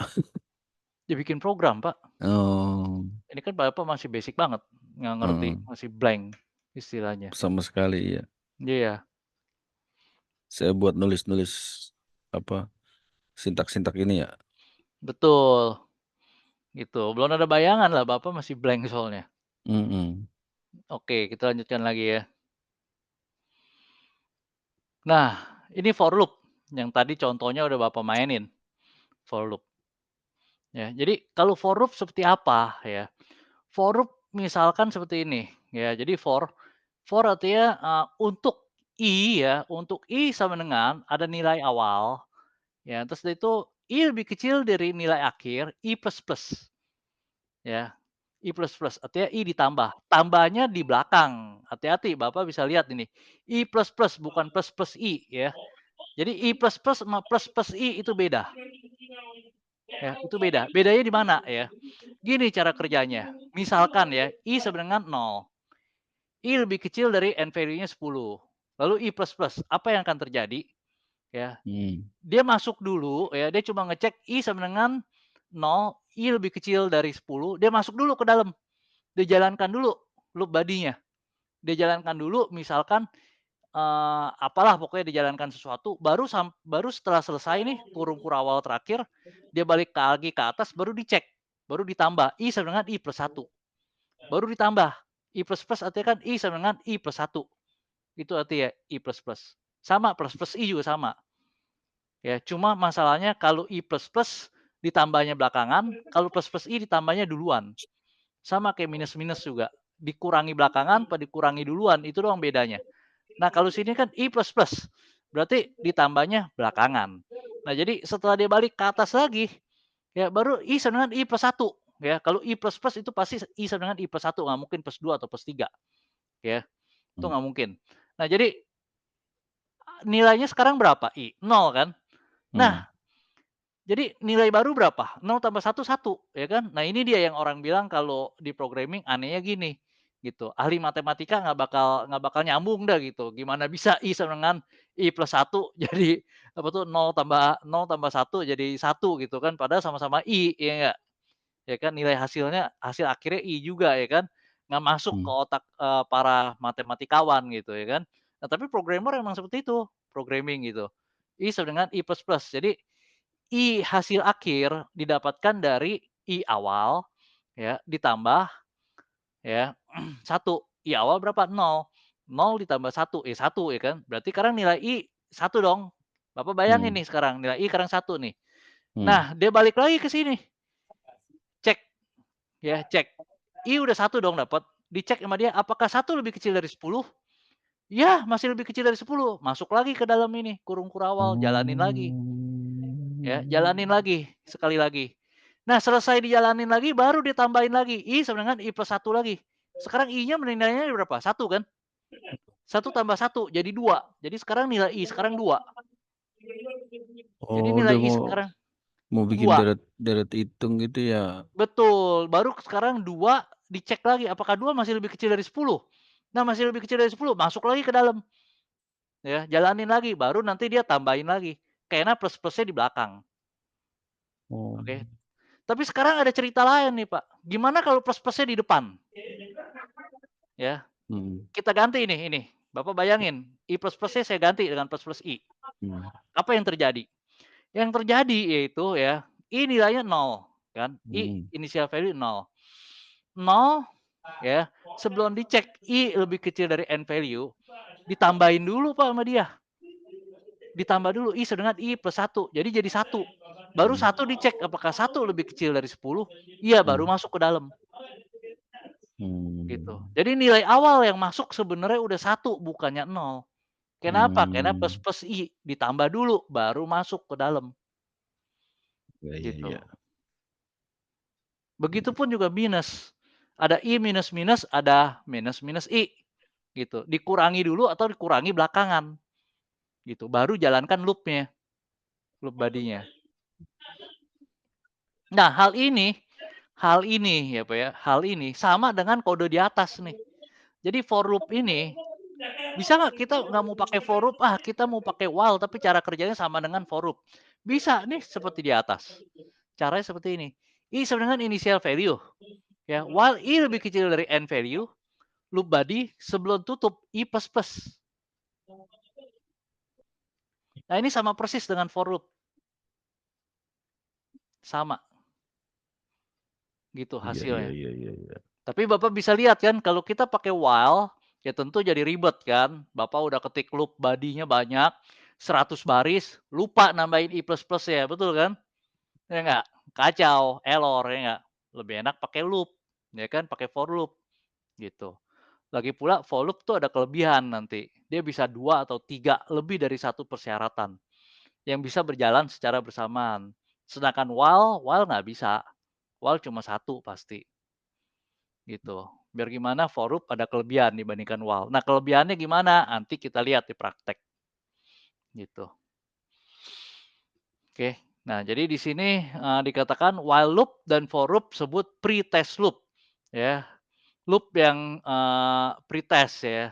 Dia bikin program, Pak. Oh, Ini kan Bapak masih basic banget, nggak ngerti, heeh, masih blank istilahnya. sama sekali, iya. Iya, Saya buat nulis-nulis, apa, sintak-sintak ini ya. betul, gitu. Belum ada bayangan lah, Bapak masih blank soalnya. Mhm, Oke, kita lanjutkan lagi ya. Nah, ini for loop, yang tadi contohnya udah Bapak mainin, for loop, ya. Jadi kalau for loop seperti apa ya, for loop misalkan seperti ini, ya. Jadi for artinya, untuk i ya, untuk i sama dengan ada nilai awal, ya, terus dari itu i lebih kecil dari nilai akhir, i plus plus, ya. I plus plus, artinya i ditambah, tambahnya di belakang, hati-hati Bapak bisa lihat ini, i plus plus bukan plus plus i ya. Jadi I plus plus sama plus plus I itu beda, ya, itu beda. Bedanya di mana ya? Gini cara kerjanya, misalkan ya, I sama dengan 0, I lebih kecil dari N value-nya 10, lalu I plus plus, apa yang akan terjadi? Ya, mmm, dia masuk dulu ya, dia cuma ngecek I sama dengan 0, I lebih kecil dari 10, dia masuk dulu ke dalam, dia jalankan dulu loop body-nya, dia jalankan dulu misalkan apalah pokoknya dijalankan sesuatu, baru setelah selesai nih kurung awal terakhir, dia balik lagi ke atas baru dicek, baru ditambah I sama dengan I plus satu, baru ditambah. I plus plus artinya kan I sama dengan I plus satu, itu artinya I plus plus. Sama plus plus I juga sama, ya cuma masalahnya kalau I plus plus ditambahnya belakangan, kalau plus plus I ditambahnya duluan. Sama kayak minus minus juga, dikurangi belakangan apa dikurangi duluan, itu doang bedanya. Nah, kalau sini kan I plus plus, berarti ditambahnya belakangan. Nah, jadi setelah dia balik ke atas lagi, ya baru I sama dengan I plus satu, ya. Kalau I plus plus itu pasti I sama dengan I plus satu, nggak mungkin plus 2 atau plus 3, ya. Itu mmm, nggak mungkin. Nah, jadi nilainya sekarang berapa I? 0 kan? mmm, Nah, jadi nilai baru berapa? 0 tambah satu satu, ya kan? Nah, ini dia yang orang bilang kalau di programming anehnya gini, gitu, ahli matematika nggak bakal nyambung dah gitu, gimana bisa I sama dengan I plus satu jadi apa tuh, 0 tambah satu jadi satu gitu kan, padahal sama-sama I, ya nggak? Ya kan, nilai hasil akhirnya I juga ya kan, nggak masuk ke mmm, otak, para matematikawan gitu ya kan. Nah, tapi programmer emang seperti itu, programming gitu, I sama dengan I plus plus. Jadi I hasil akhir didapatkan dari I awal, ya, ditambah, ya, satu. I awal berapa? 0. 0 ditambah satu, satu ya kan. Berarti sekarang nilai I satu dong. Bapak bayangin mmm, nih sekarang nilai I sekarang satu nih. mmm, Nah, dia balik lagi ke sini, cek, ya, cek. I udah satu dong dapat, dicek sama dia apakah satu lebih kecil dari 10? Ya, masih lebih kecil dari 10. Masuk lagi ke dalam ini kurung kurawal, jalanin lagi. Ya, jalanin lagi, sekali lagi. Nah, selesai dijalanin lagi, baru ditambahin lagi, I sama dengan I plus satu lagi. Sekarang I-nya nilainya berapa? Satu kan? Satu tambah satu jadi 2. Jadi sekarang nilai I sekarang 2. Jadi oh, nilai udah I mau sekarang mau bikin 2. deret deret hitung gitu ya? Betul, baru sekarang 2 dicek lagi, apakah 2 masih lebih kecil dari 10? Nah, masih lebih kecil dari 10, masuk lagi ke dalam, ya, jalanin lagi, baru nanti dia tambahin lagi. Karena plus-plusnya di belakang, Oh, oke. Tapi sekarang ada cerita lain nih, Pak. Gimana kalau plus-plusnya di depan? Ya, mhm, kita ganti ini. Bapak bayangin, I plus plusnya saya ganti dengan plus plus I. mmm, Apa yang terjadi? Yang terjadi yaitu ya, I nilainya nol kan, I mhm, initial value nol. Nol ya, sebelum dicek I lebih kecil dari N value, ditambahin dulu Pak sama dia. Ditambah dulu I dengan I plus satu, jadi 1. Baru mhm, satu dicek apakah satu lebih kecil dari 10, iya baru mmm, masuk ke dalam, gitu. mmm, Jadi nilai awal yang masuk sebenarnya udah satu bukannya nol. Kenapa? Karena plus mmm, plus I, ditambah dulu baru masuk ke dalam, iya iya gitu. iya, Begitupun juga minus, ada I minus minus, ada minus minus I, gitu. Dikurangi dulu atau dikurangi belakangan, gitu, baru jalankan loop-nya, loop body-nya. Nah, hal ini ya, Pak, ya, hal ini sama dengan kode di atas nih. Jadi for loop ini, bisa nggak kita nggak mau pakai for loop, kita mau pakai while tapi cara kerjanya sama dengan for loop. Bisa nih seperti di atas. Caranya seperti ini. I sama dengan initial value, ya. While I lebih kecil dari N value, loop body sebelum tutup I plus plus. Nah, ini sama persis dengan for loop, sama gitu iya iya hasilnya. iya iya iya, Tapi Bapak bisa lihat kan kalau kita pakai while, ya tentu jadi ribet kan. Bapak udah ketik loop body-nya banyak, 100 baris, lupa nambahin I++ ya, betul kan? Ya enggak? Kacau, error ya enggak? Lebih enak pakai loop, ya kan? Pakai for loop gitu. Lagi pula for loop tuh ada kelebihan nanti. Dia bisa 2 atau 3 lebih dari satu persyaratan yang bisa berjalan secara bersamaan. Sedangkan while nggak bisa. While cuma satu pasti. Gitu. Biar gimana Forup ada kelebihan dibandingkan WAL. Nah, kelebihannya gimana? Nanti kita lihat di praktek, gitu. Oke. Nah, jadi di sini, dikatakan while loop dan for loop sebut pre-test loop, ya. Loop yang, pre-test ya,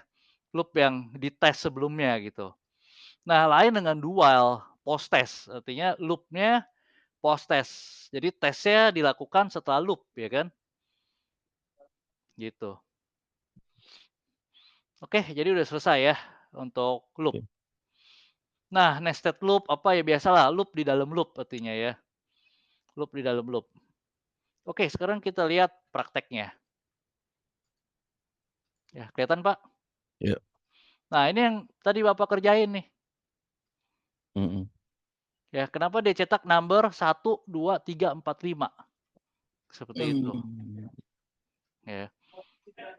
loop yang dites sebelumnya gitu. Nah, lain dengan do while post-test, artinya loop-nya post-test. Jadi tesnya dilakukan setelah loop, ya kan, gitu. Oke, jadi udah selesai ya untuk loop. oke, Nah, nested loop apa ya biasalah loop di dalam loop artinya ya, loop di dalam loop. Oke, sekarang kita lihat prakteknya. Ya, kelihatan, Pak? iya, Nah, ini yang tadi Bapak kerjain nih. mhm, Ya, kenapa dia cetak number 1, 2, 3, 4, 5 seperti itu, mmm, ya.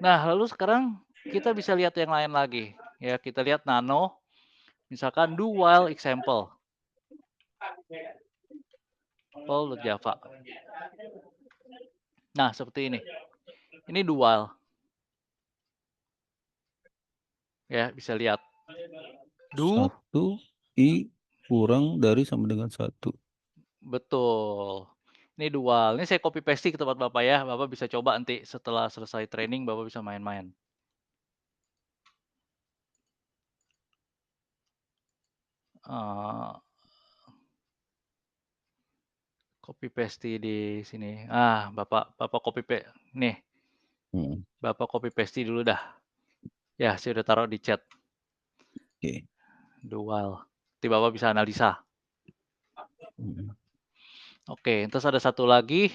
Nah, lalu sekarang kita bisa lihat yang lain lagi. Ya, kita lihat nano, misalkan do while example, for Java. Nah, seperti ini. Ini do while, ya, bisa lihat. Do 1 I kurang dari sama dengan 1. betul. Ini dual. Ini saya copy paste ke tempat Bapak ya. Bapak bisa coba nanti setelah selesai training Bapak bisa main-main. Eee, Copy paste di sini. Bapak Bapak nih, Mhm, Bapak copy paste dulu dah. Ya, saya udah taruh di chat, oke, dual. Nanti Bapak bisa analisa. mhm, Oke, terus ada satu lagi,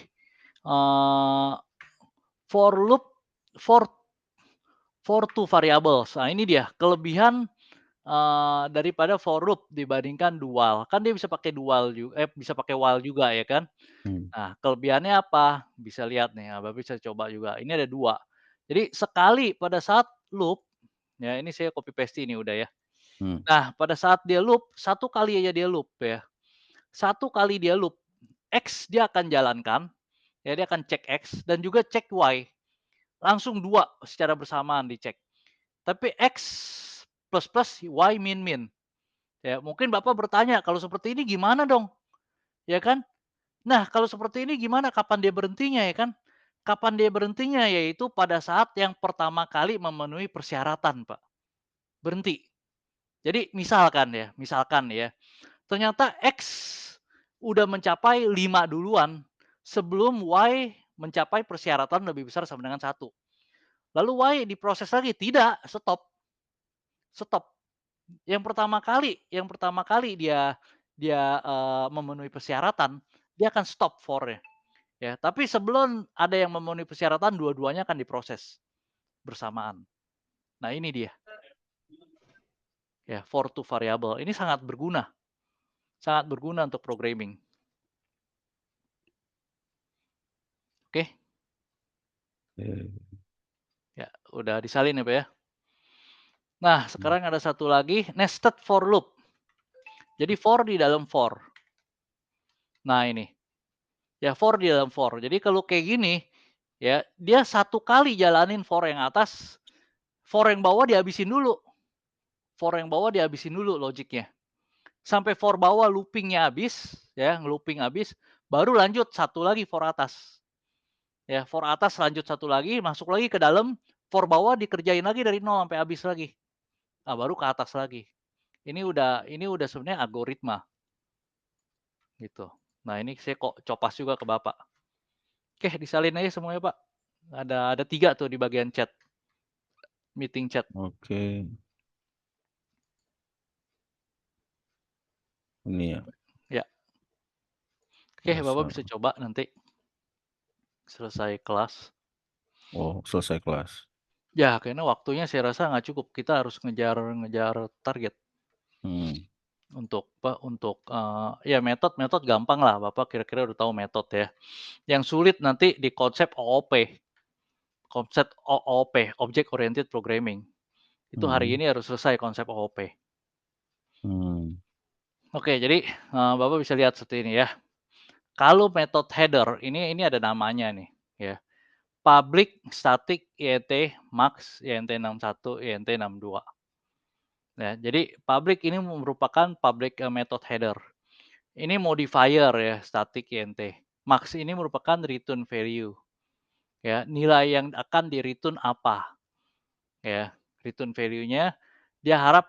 eee, for loop for for two variables. Nah, ini dia kelebihan daripada for loop dibandingkan dual. Kan dia bisa pakai bisa pakai while juga ya kan. mmm, Nah, kelebihannya apa? Bisa lihat nih, Bapak bisa coba juga. Ini ada 2. Jadi sekali pada saat loop, ya ini saya copy paste ini udah ya. mmm, Nah, pada saat dia loop, satu kali aja dia loop ya. Satu kali dia loop, X dia akan jalankan, ya dia akan cek X dan juga cek Y. Langsung 2 secara bersamaan dicek. Tapi X plus plus, Y min min. Ya, mungkin Bapak bertanya, "Kalau seperti ini gimana dong?" Ya kan? Nah, kalau seperti ini gimana kapan dia berhentinya ya kan? Kapan dia berhentinya, yaitu pada saat yang pertama kali memenuhi persyaratan, Pak, berhenti. Jadi misalkan ya, ternyata X udah mencapai 5 duluan sebelum Y mencapai persyaratan lebih besar sama dengan 1. Lalu Y diproses lagi, tidak, stop. stop. Yang pertama kali dia dia, memenuhi persyaratan, dia akan stop for-nya, ya. Tapi sebelum ada yang memenuhi persyaratan, dua-duanya akan diproses bersamaan. Nah ini dia, ya, for to variable. Ini sangat berguna untuk programming, oke? Oke. Ya, udah disalin ya, Pak, ya. Nah, sekarang ada satu lagi, nested for loop. Jadi for di dalam for. Nah ini, ya for di dalam for. Jadi kalau kayak gini, ya, dia satu kali jalanin for yang atas, for yang bawah dihabisin dulu. For yang bawah dihabisin dulu logiknya. Sampai for bawah loopingnya habis, ya, nge-looping habis, baru lanjut satu lagi for atas. Ya, for atas lanjut satu lagi, masuk lagi ke dalam, for bawah dikerjain lagi dari nol sampai habis lagi. Nah, baru ke atas lagi. Ini udah sebenarnya algoritma gitu. Nah, ini saya kok copas juga ke Bapak. Oke, disalin aja semuanya, Pak. Ada 3 tuh di bagian chat, meeting chat. Oke, ini ya, Ya. Oke, Bapak bisa dasar. coba nanti selesai kelas. Oh, selesai kelas. Ya, kayaknya waktunya saya rasa nggak cukup. Kita harus ngejar ngejar target Hmm, ya metode gampang lah, Bapak kira-kira udah tahu metode ya. Yang sulit nanti di konsep OOP, konsep OOP, Object Oriented Programming. Itu hari mhm, ini harus selesai konsep OOP. mmm, Oke, jadi, Bapak bisa lihat seperti ini ya. Kalau metode header, ini ada namanya nih, ya. Public static int max int61 int62. Ya, jadi public ini merupakan public, method header. Ini modifier ya, static int. Max ini merupakan return value, ya, nilai yang akan di-return apa, ya. Return value-nya dia harap,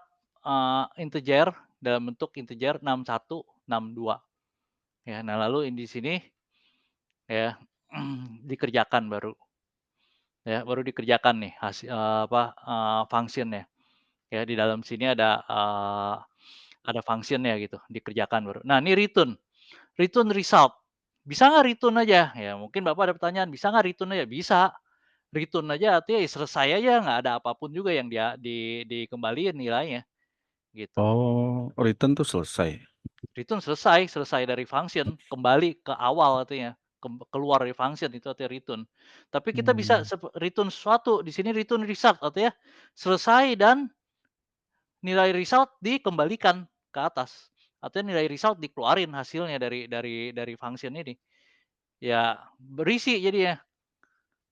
integer dalam bentuk integer 61, 62, ya. Nah, lalu di sini ya, dikerjakan baru, ya, baru dikerjakan nih function-nya, ya. Di dalam sini ada function-nya gitu, dikerjakan baru. Nah, ini return, return result. Bisa nggak return aja? Ya mungkin Bapak ada pertanyaan, bisa nggak return aja? Bisa. Return aja artinya ya selesai aja, nggak ada apapun juga yang dikembaliin nilainya, gitu. oh, return tuh selesai? Return selesai, selesai dari function, kembali ke awal artinya, keluar dari function itu artinya return. Tapi kita bisa Mmm, return sesuatu, di sini return result artinya selesai dan nilai result dikembalikan ke atas. Artinya nilai result dikeluarin hasilnya dari function ini. Ya berisi jadinya,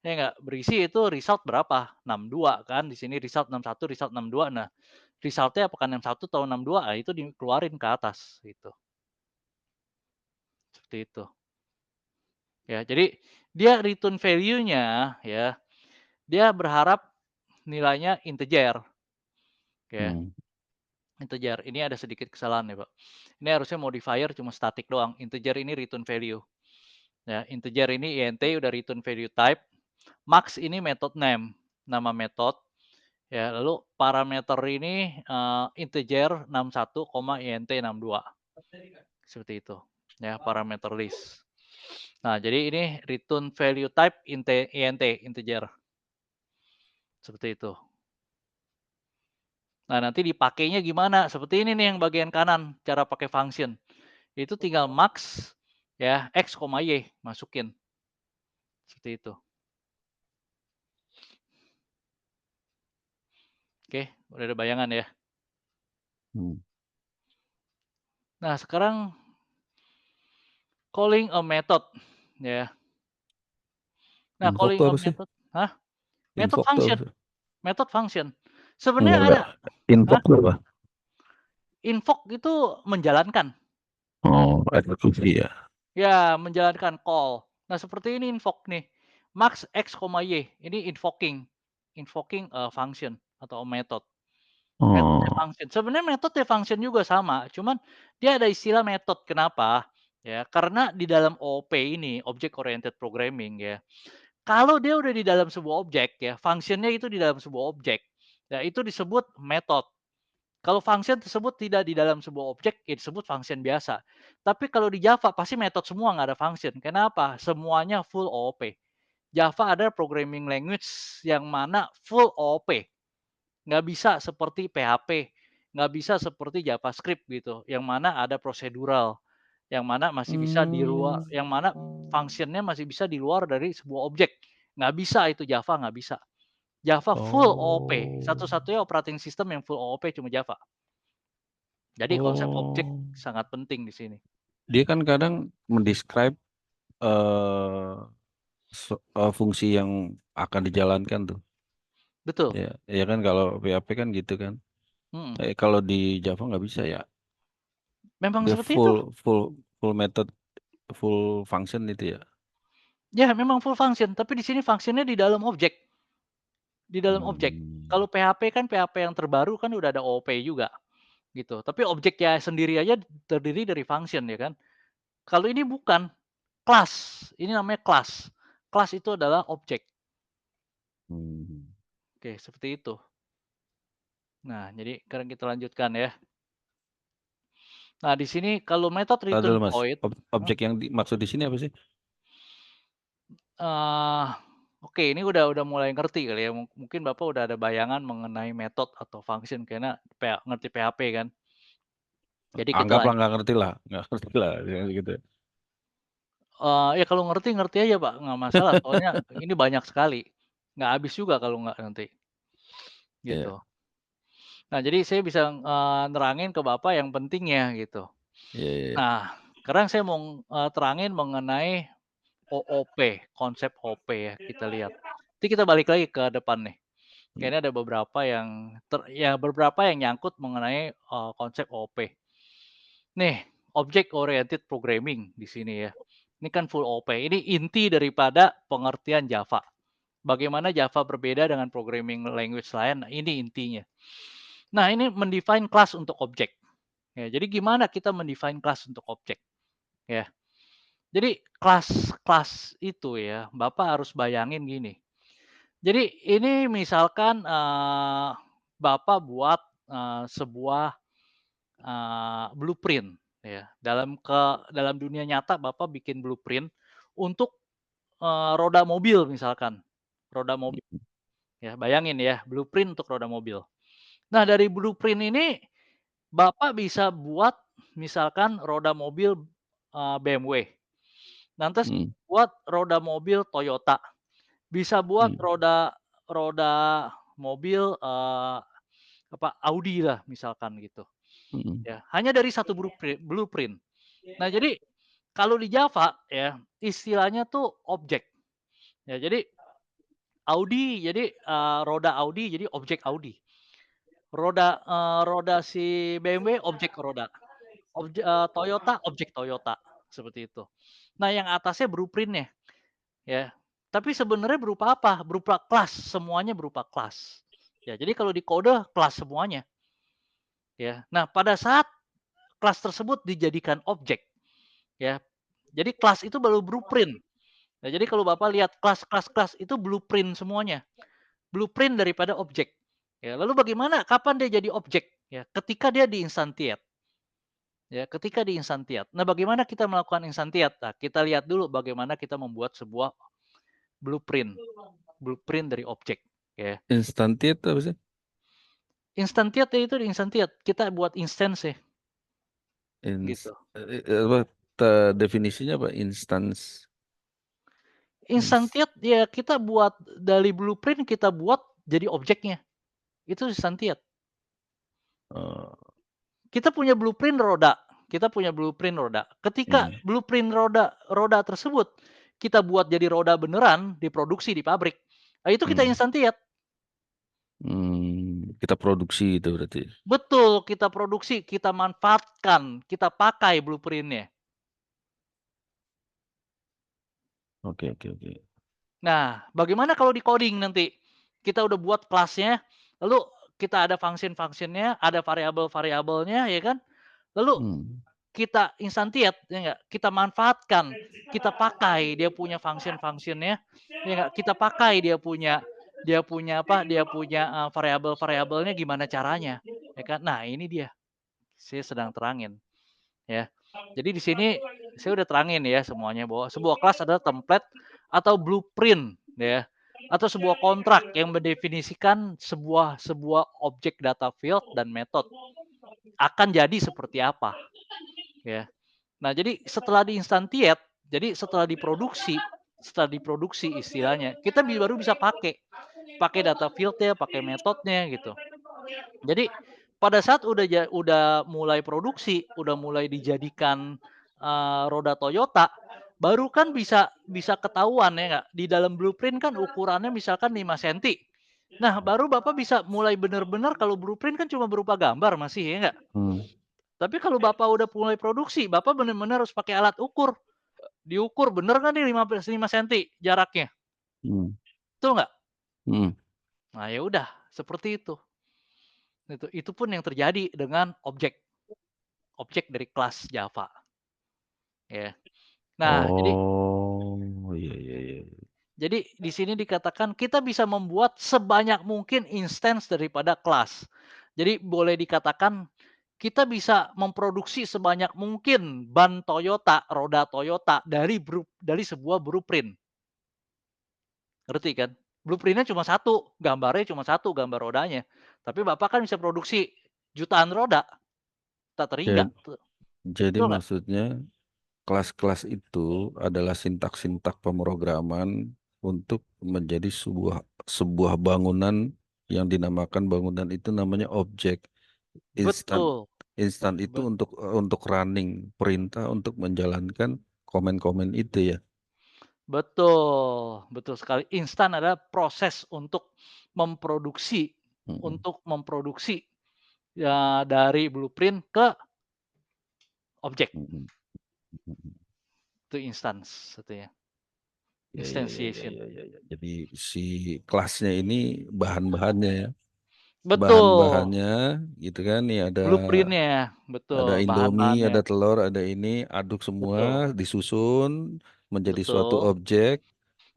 ya nggak? Berisi itu result berapa? 62 kan, di sini result 61, result 62. Nah, result-nya apakah 61 atau 62, ah, itu dikeluarin ke atas, gitu. Seperti itu. Ya, jadi dia return value-nya ya, dia berharap nilainya integer, ya, mmm, integer. Ini ada sedikit kesalahan ya, Pak. Ini harusnya modifier cuma static doang, integer ini return value. Ya, integer ini int udah return value type, max ini method name, nama metode, ya, lalu parameter ini, integer 61, int 62, seperti itu, ya, parameter list. Nah, jadi ini return value type int, integer, seperti itu. Nah, nanti dipakainya gimana? Seperti ini nih yang bagian kanan, cara pakai function. Itu tinggal max, ya, x, y, masukin. Seperti itu. Oke, udah ada bayangan ya. mmm. Nah, sekarang calling a method, ya. Nah, Invoke calling tuh a apa sih? method, hah? Method Invoke tuh apa function, sih? method function. Sebenarnya ada, Enggak, hah? invoke tuh apa? Invoke itu menjalankan. Oh, eksekusi ya? Ya, menjalankan call. Nah, seperti ini invoke nih. Max x, y. Ini invoking. Invoking a function atau a method. Method ya Oh, function. Sebenarnya method ya function juga sama, cuman dia ada istilah method. Kenapa? Ya, karena di dalam OOP ini, Object Oriented Programming ya, kalau dia udah di dalam sebuah objek ya, function-nya itu di dalam sebuah objek, ya itu disebut method. Kalau function tersebut tidak di dalam sebuah objek, ya disebut function biasa. Tapi kalau di Java pasti metode semua, nggak ada function. Kenapa? Semuanya full OOP. Java ada programming language yang mana full OOP. Nggak bisa seperti PHP, nggak bisa seperti JavaScript gitu, yang mana ada prosedural, yang mana masih bisa di luar, Mmm. yang mana function-nya masih bisa di luar dari sebuah objek. Nggak bisa itu Java, nggak bisa. Java full OOP, Oh. satu-satunya operating system yang full OOP cuma Java. Jadi konsep objek Oh. sangat penting di sini. Dia kan kadang mendescribe, eee, fungsi yang akan dijalankan tuh. Betul, Ya ya kan kalau PHP kan gitu kan. mhm. Kalau di Java nggak bisa ya? Memang Dia seperti itu. full method, full function itu ya? Ya memang full function, tapi di sini function-nya di dalam objek, di dalam objek. Mmm. Kalau PHP kan PHP yang terbaru kan udah ada OOP juga. Gitu, tapi objeknya sendiri aja terdiri dari function ya kan. Kalau ini bukan, class, ini namanya class. Class itu adalah objek. Mhm. Oke, seperti itu. Nah, jadi sekarang kita lanjutkan ya. Nah, di sini kalau method Entar return dulu Mas, point, objek yang dimaksud di sini apa sih? eee, oke ini udah mulai ngerti kali ya, mungkin Bapak udah ada bayangan mengenai method atau function karena ngerti PHP kan. Jadi kita Anggaplah lanjut. nggak ngerti lah, nggak ngerti lah, yang gitu. Ya kalau ngerti, ngerti aja Pak, nggak masalah soalnya ini banyak sekali. Nggak habis juga kalau nggak nanti, Iya gitu. Nah, jadi saya bisa, nerangin ke Bapak yang pentingnya gitu. iya iya iya. Nah, sekarang saya mau, terangin mengenai OOP, konsep OP ya, kita lihat. Nanti kita balik lagi ke depan nih. Mmm, Kayaknya ada beberapa yang ya beberapa yang nyangkut mengenai, konsep OOP. Nih, Object Oriented Programming di sini ya. Ini kan full OOP, ini inti daripada pengertian Java. Bagaimana Java berbeda dengan programming language lain, nah ini intinya. Nah, ini mendefine kelas untuk objek. Ya, jadi gimana kita mendefine kelas untuk objek, ya. Jadi kelas-kelas itu ya, Bapak harus bayangin gini. Jadi ini misalkan, Bapak buat, sebuah, blueprint ya, dalam dunia nyata Bapak bikin blueprint untuk, roda mobil misalkan, roda mobil mhm ya, bayangin ya, blueprint untuk roda mobil. Nah, dari blueprint ini Bapak bisa buat misalkan roda mobil, BMW, lantas mhm buat roda mobil Toyota, bisa buat mhm roda roda mobil, Audi lah misalkan gitu, mhm ya. Hanya dari satu blueprint. Nah, jadi kalau di Java ya, istilahnya tuh objek. Ya, jadi Audi, jadi, roda Audi jadi objek Audi. Roda si BMW objek roda. Toyota, objek Toyota, seperti itu. Nah, yang atasnya blueprint-nya, ya. Tapi sebenarnya berupa apa? Berupa kelas, semuanya berupa kelas. Ya, jadi kalau di kode kelas semuanya, ya. Nah, pada saat kelas tersebut dijadikan objek, ya. Jadi kelas itu baru blueprint. Nah, jadi kalau Bapak lihat kelas-kelas itu blueprint semuanya, blueprint daripada objek. Ya, lalu bagaimana kapan dia jadi objek? Ya, ketika dia di-instantiate. Ya, ketika di-instantiate. Nah, bagaimana kita melakukan instantiate? Nah, kita lihat dulu bagaimana kita membuat sebuah blueprint, blueprint dari objek, ya. Instantiate apa sih? Instantiate ya itu di-instantiate, kita buat instance ya, Ins gitu. apa, definisinya apa? Instance ins Instantiate ya kita buat dari blueprint kita buat jadi objeknya, itu instantiate. oh, Kita punya blueprint roda, kita punya blueprint roda. Ketika mhm blueprint roda roda tersebut kita buat jadi roda beneran, diproduksi di pabrik, nah itu kita mhm, instantiate. kita produksi itu berarti? Betul, kita produksi, kita manfaatkan, kita pakai blueprint-nya. Oke oke oke. Nah, bagaimana kalau di coding nanti? Kita udah buat kelasnya, lalu kita ada function-function-nya, ada variabel-variabelnya, ya kan? Lalu Mmm, kita instantiate, ya nggak? Kita manfaatkan, kita pakai dia punya function-function-nya, ya nggak? Kita pakai dia punya apa, dia punya, variabel-variabelnya gimana caranya, ya kan. Nah ini dia, saya sedang terangin, ya. Jadi di sini saya udah terangin ya semuanya bahwa sebuah kelas adalah template atau blueprint ya, atau sebuah kontrak yang mendefinisikan sebuah sebuah objek data field dan metode akan jadi seperti apa, ya. Nah, jadi setelah diinstantiate, jadi setelah diproduksi istilahnya, kita baru bisa pakai data field-nya, pakai metodenya gitu. Jadi pada saat udah mulai produksi, udah mulai dijadikan, roda Toyota, baru kan bisa bisa ketahuan ya nggak, di dalam blueprint kan ukurannya misalkan 5 senti. Nah, baru Bapak bisa mulai benar-benar kalau blueprint kan cuma berupa gambar masih ya nggak? Mmm, Tapi kalau Bapak udah mulai produksi, Bapak benar-benar harus pakai alat ukur, diukur bener nggak nih 5 senti jaraknya, mhm, betul nggak? mhm. Nah, ya udah seperti itu. Itu pun yang terjadi dengan objek objek dari kelas Java, ya. Nah, jadi Oh, iya iya iya iya. jadi di sini dikatakan kita bisa membuat sebanyak mungkin instance daripada kelas. Jadi boleh dikatakan kita bisa memproduksi sebanyak mungkin ban Toyota, roda Toyota dari sebuah blueprint, ngerti kan? Blueprint-nya cuma satu, gambarnya cuma satu, gambar rodanya. Tapi Bapak kan bisa produksi jutaan roda, tak Ja terhingga tuh, jadi betul nggak? maksudnya kelas-kelas itu adalah sintak-sintak pemrograman untuk menjadi sebuah sebuah bangunan yang dinamakan bangunan itu namanya objek. Instan Betul, instan itu bet untuk running perintah untuk menjalankan komen-komen itu ya? betul, betul sekali. Instan adalah proses memproduksi Mhm, untuk memproduksi, ya dari blueprint ke objek, mhm, mhm. itu instance itu ya, Ya ya ya ya instantiation. ya ya ya. Jadi si kelasnya ini bahan-bahannya ya, Betul, bahan-bahannya gitu kan, nih blueprint-nya, ada betul, Indomie, bahan-bahannya, ada telur, ada ini, aduk betul, semua, disusun menjadi suatu betul, objek.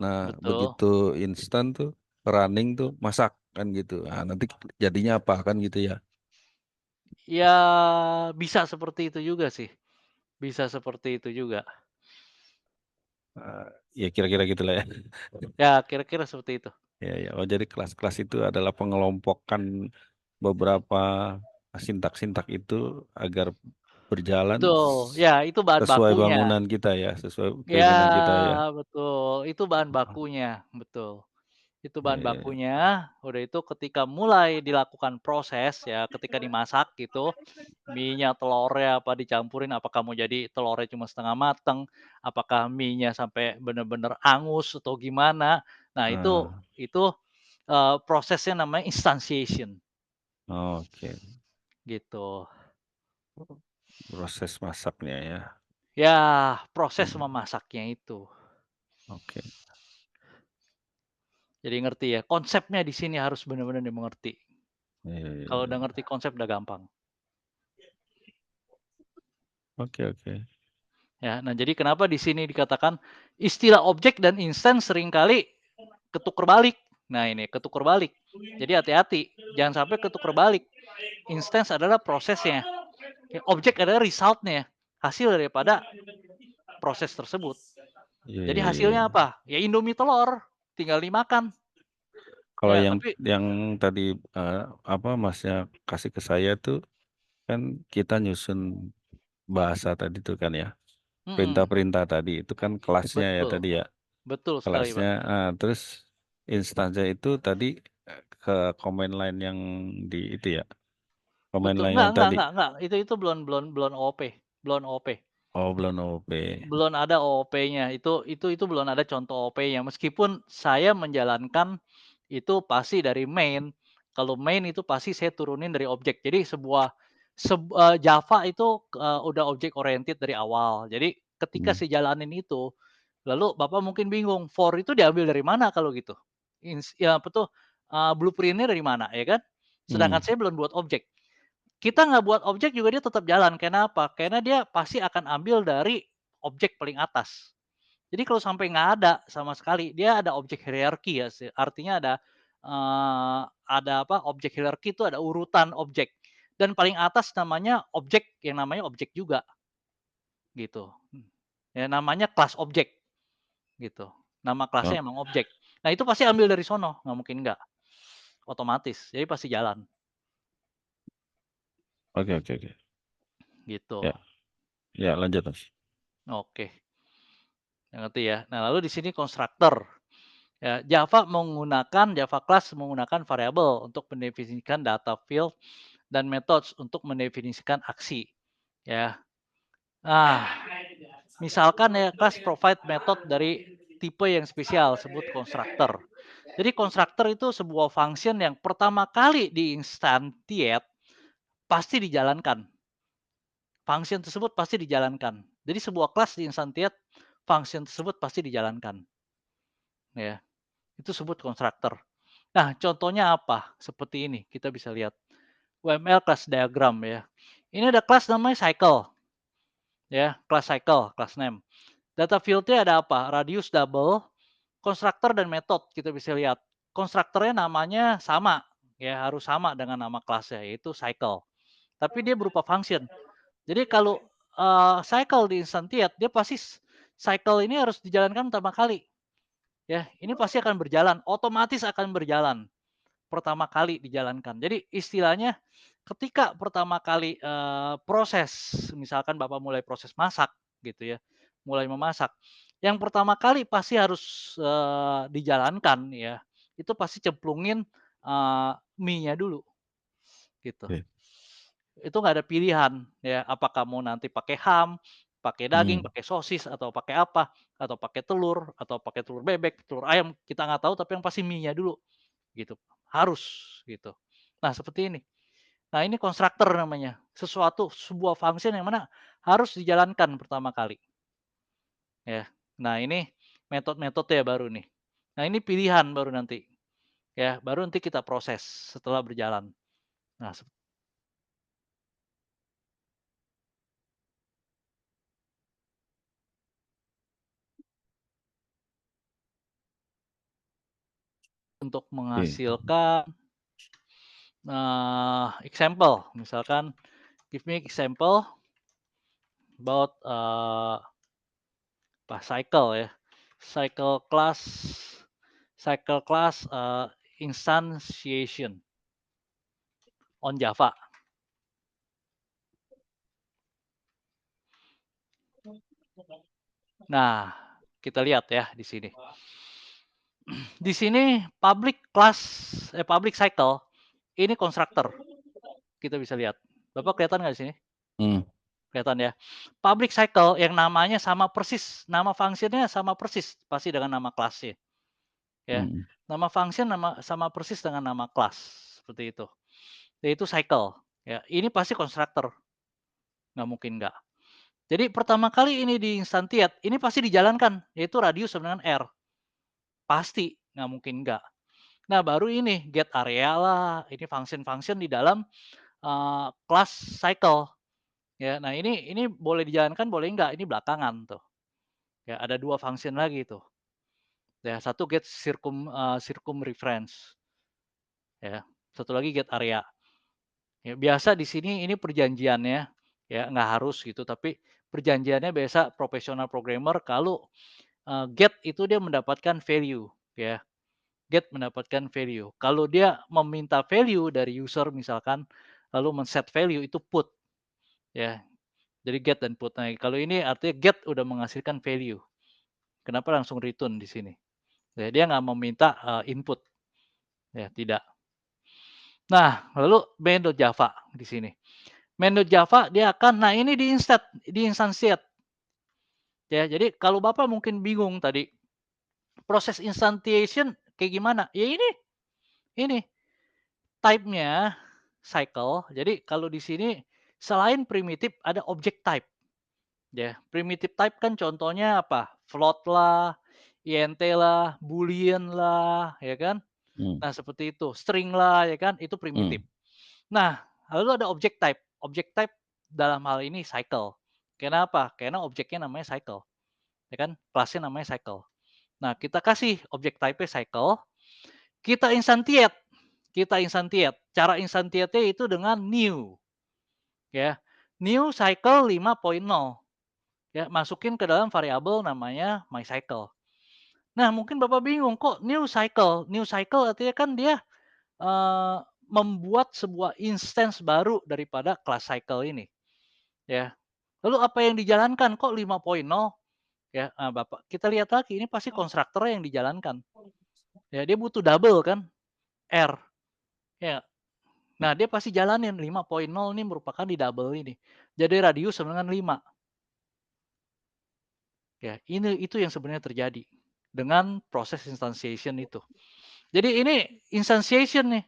Nah, betul. begitu instan tuh, running tuh, masak kan gitu. Nah, nanti jadinya apa kan gitu ya. Ya bisa seperti itu juga sih, bisa seperti itu juga. Ya kira-kira gitulah ya. Ya kira-kira seperti itu. Ya ya, oh jadi kelas-kelas itu adalah pengelompokan beberapa sintak-sintak itu agar berjalan Betul, ya itu bahan sesuai bakunya. bangunan kita ya, sesuai Ya keinginan kita ya. betul, itu bahan Heeh. bakunya, betul. Itu Ya bahan ya ya. bakunya, udah itu ketika mulai dilakukan proses ya, ketika dimasak gitu, mie-nya, telurnya apa dicampurin, apakah mau jadi telurnya cuma setengah mateng, apakah mie-nya sampai bener-bener angus atau gimana. Nah Ah, prosesnya namanya instantiation, oke. gitu. Proses masaknya ya. Ya, proses Mhm, memasaknya itu. oke. Jadi ngerti ya, konsepnya di sini harus benar-benar dimengerti. Iya iya Kalau iya udah iya. ngerti konsep udah gampang. Oke oke. Ya, nah jadi kenapa di sini dikatakan istilah objek dan instan seringkali ketuker balik. Nah ini ketuker balik. Jadi hati-hati, jangan sampai ketuker balik. Instance adalah prosesnya, ya, objek adalah resultnya, hasil daripada proses tersebut. Iya Jadi iya iya hasilnya iya. apa? Ya Indomie telur, tinggal dimakan. Kalau Ya yang tapi yang tadi, apa, Masnya kasih ke saya tuh, kan kita nyusun bahasa tadi tuh kan ya, mhm, perintah-perintah tadi, itu kan kelasnya ya betul, tadi ya, betul sekali kelasnya Pak. terus instansinya itu tadi, ke command line yang di itu ya, command Betul, line yang tadi? itu belum belum belum OOP, belum OOP. Oh, belum OP. Belum ada OOP-nya, itu belum ada contoh OOP-nya. Meskipun saya menjalankan itu pasti dari main. Kalau main itu pasti saya turunin dari objek. Jadi Java itu, udah object oriented dari awal. Jadi ketika Mhm, saya jalanin itu, lalu Bapak mungkin bingung, for itu diambil dari mana kalau gitu? Ya apa tuh, blueprint-nya dari mana, ya kan? Sedangkan mhm, saya belum buat objek. Kita nggak buat objek juga dia tetap jalan, kenapa? Karena dia pasti akan ambil dari objek paling atas. Jadi kalau sampai nggak ada sama sekali, dia ada objek hierarki ya, artinya ada apa, objek hierarki itu ada urutan objek. dan paling atas namanya objek, yang namanya objek juga, gitu. Ya namanya kelas objek, gitu. Nama Oh, kelasnya emang objek. Nah itu pasti ambil dari sono, nggak mungkin nggak, otomatis, jadi pasti jalan, oke oke oke. gitu. Ya, ya lanjut Mas. Oke, ngerti ya. Nah lalu di sini konstruktor. Ya, Java class menggunakan variabel untuk mendefinisikan data field dan methods untuk mendefinisikan aksi. Ya. Nah, misalkan ya class provide method dari tipe yang spesial sebut constructor. Jadi constructor itu sebuah function yang pertama kali diinstantiate pasti dijalankan. Function tersebut pasti dijalankan. Jadi sebuah kelas diinstantiate, function tersebut pasti dijalankan. Ya, itu sebut constructor. Nah, contohnya apa? Seperti ini, kita bisa lihat. UML class diagram ya. Ini ada kelas namanya cycle. Ya, kelas cycle, kelas name. Data field-nya ada apa? Radius double, constructor dan method kita bisa lihat. Konstruktornya namanya sama, ya harus sama dengan nama kelasnya yaitu cycle. Tapi dia berupa function. Jadi kalau cycle di instantiate dia pasti cycle ini harus dijalankan pertama kali. Ya, ini pasti akan berjalan, otomatis akan berjalan pertama kali dijalankan. Jadi istilahnya ketika pertama kali proses, misalkan Bapak mulai proses masak gitu ya, mulai memasak, yang pertama kali pasti harus dijalankan ya, itu pasti cemplungin mie-nya dulu gitu. Oke. Itu nggak ada pilihan ya, apakah mau nanti pakai ham, pakai daging, Hmm, pakai sosis, atau pakai apa, atau pakai telur bebek, telur ayam, kita nggak tahu tapi yang pasti mie-nya dulu gitu, harus gitu. Nah seperti ini. Nah ini konstruktor namanya, sebuah function yang mana harus dijalankan pertama kali ya. Nah ini metode ya baru nih. Nah ini pilihan baru nanti ya, baru nanti kita proses setelah berjalan. Nah untuk oke. menghasilkan example, misalkan give me example about cycle ya, cycle class instantiation on Java. Nah, kita lihat ya di sini. Di sini public cycle ini konstruktor. Kita bisa lihat. Bapak kelihatan nggak di sini? Hmm, Kelihatan ya. Public cycle yang namanya sama persis, nama fungsinya sama persis pasti dengan nama kelasnya, ya. hmm. Nama function sama persis dengan nama kelas, seperti itu. Yaitu cycle, ya. Ini pasti konstruktor, nggak mungkin nggak. Jadi pertama kali ini di instantiate, ini pasti dijalankan, yaitu radius sama dengan R. Pasti, nggak mungkin nggak. Nah, baru ini get area lah, ini function-function di dalam kelas cycle. Ya, nah ini boleh dijalankan, boleh nggak, ini belakangan tuh. Ya, ada 2 function lagi tuh. Ya, satu get circum reference. Ya, satu lagi get area. Ya, biasa di sini ini perjanjiannya, ya nggak harus gitu, tapi perjanjiannya biasa professional programmer kalau get itu dia mendapatkan value, ya. Get mendapatkan value. Kalau dia meminta value dari user misalkan, lalu men-set value itu put, ya. Jadi get dan put. Nah, kalau ini artinya get udah menghasilkan value. Kenapa langsung return di sini? Ya, dia nggak meminta input, ya tidak. Nah, lalu main.java di sini. Main.java dia akan, nah ini di instantiate. Ya, jadi kalau Bapak mungkin bingung tadi, proses instantiation kayak gimana? Ya ini type-nya cycle. Jadi kalau di sini selain primitif ada object type. Ya, primitive type kan contohnya apa? Float lah, int lah, boolean lah, ya kan? Hmm, Nah, seperti itu. String lah, ya kan? Itu primitif. hmm, Nah, lalu ada object type. Object type dalam hal ini cycle. Kenapa? Karena objeknya namanya cycle. Ya kan? Kelasnya namanya cycle. Nah, kita kasih object type-nya cycle, kita instantiate. Kita instantiate. Cara instantiate-nya itu dengan new. ya. New cycle 5.0 ya, masukin ke dalam variabel namanya myCycle. Nah, mungkin Bapak bingung, kok new cycle? New cycle artinya kan dia, eee, membuat sebuah instance baru daripada class cycle ini, ya. Lalu apa yang dijalankan? Kok 5.0? Ya, Bapak kita lihat lagi, ini pasti konstruktor yang dijalankan. Ya, dia butuh double kan, R, ya. Nah, dia pasti jalanin 5.0 ini merupakan di double ini. Jadi radius sama dengan 5. Ya, ini itu yang sebenarnya terjadi dengan proses instantiation itu. Jadi ini instantiation nih.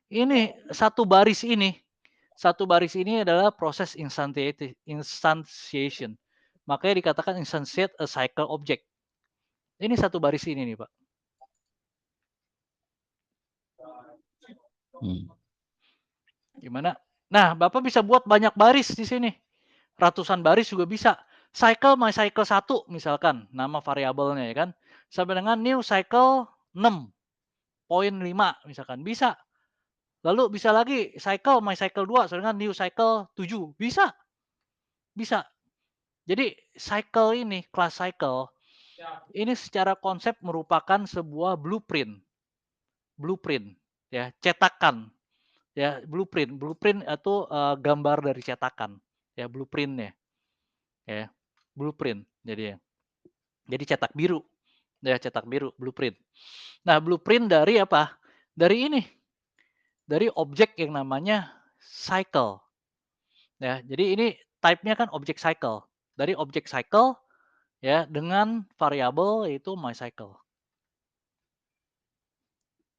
Ini satu baris ini adalah proses instantiation. Makanya dikatakan instantiate a cycle object. Ini satu baris ini nih, Pak. Gimana? Nah, Bapak bisa buat banyak baris di sini. Ratusan baris juga bisa. Cycle my cycle 1 misalkan, nama variabelnya ya kan. Sampai dengan new cycle 6.5 misalkan, bisa. Lalu bisa lagi cycle my cycle 2 sampai dengan new cycle 7, bisa. Bisa. Jadi cycle ini, class cycle, ini secara konsep merupakan sebuah blueprint. Blueprint, ya, cetakan. Ya, blueprint. Blueprint itu gambar dari cetakan, ya, blueprintnya, ya, blueprint. Jadi cetak biru, ya, cetak biru, blueprint. Nah, blueprint dari apa? Dari ini, dari objek yang namanya cycle, ya. Jadi ini type-nya kan objek cycle. Dari objek cycle, ya, dengan variabel yaitu myCycle.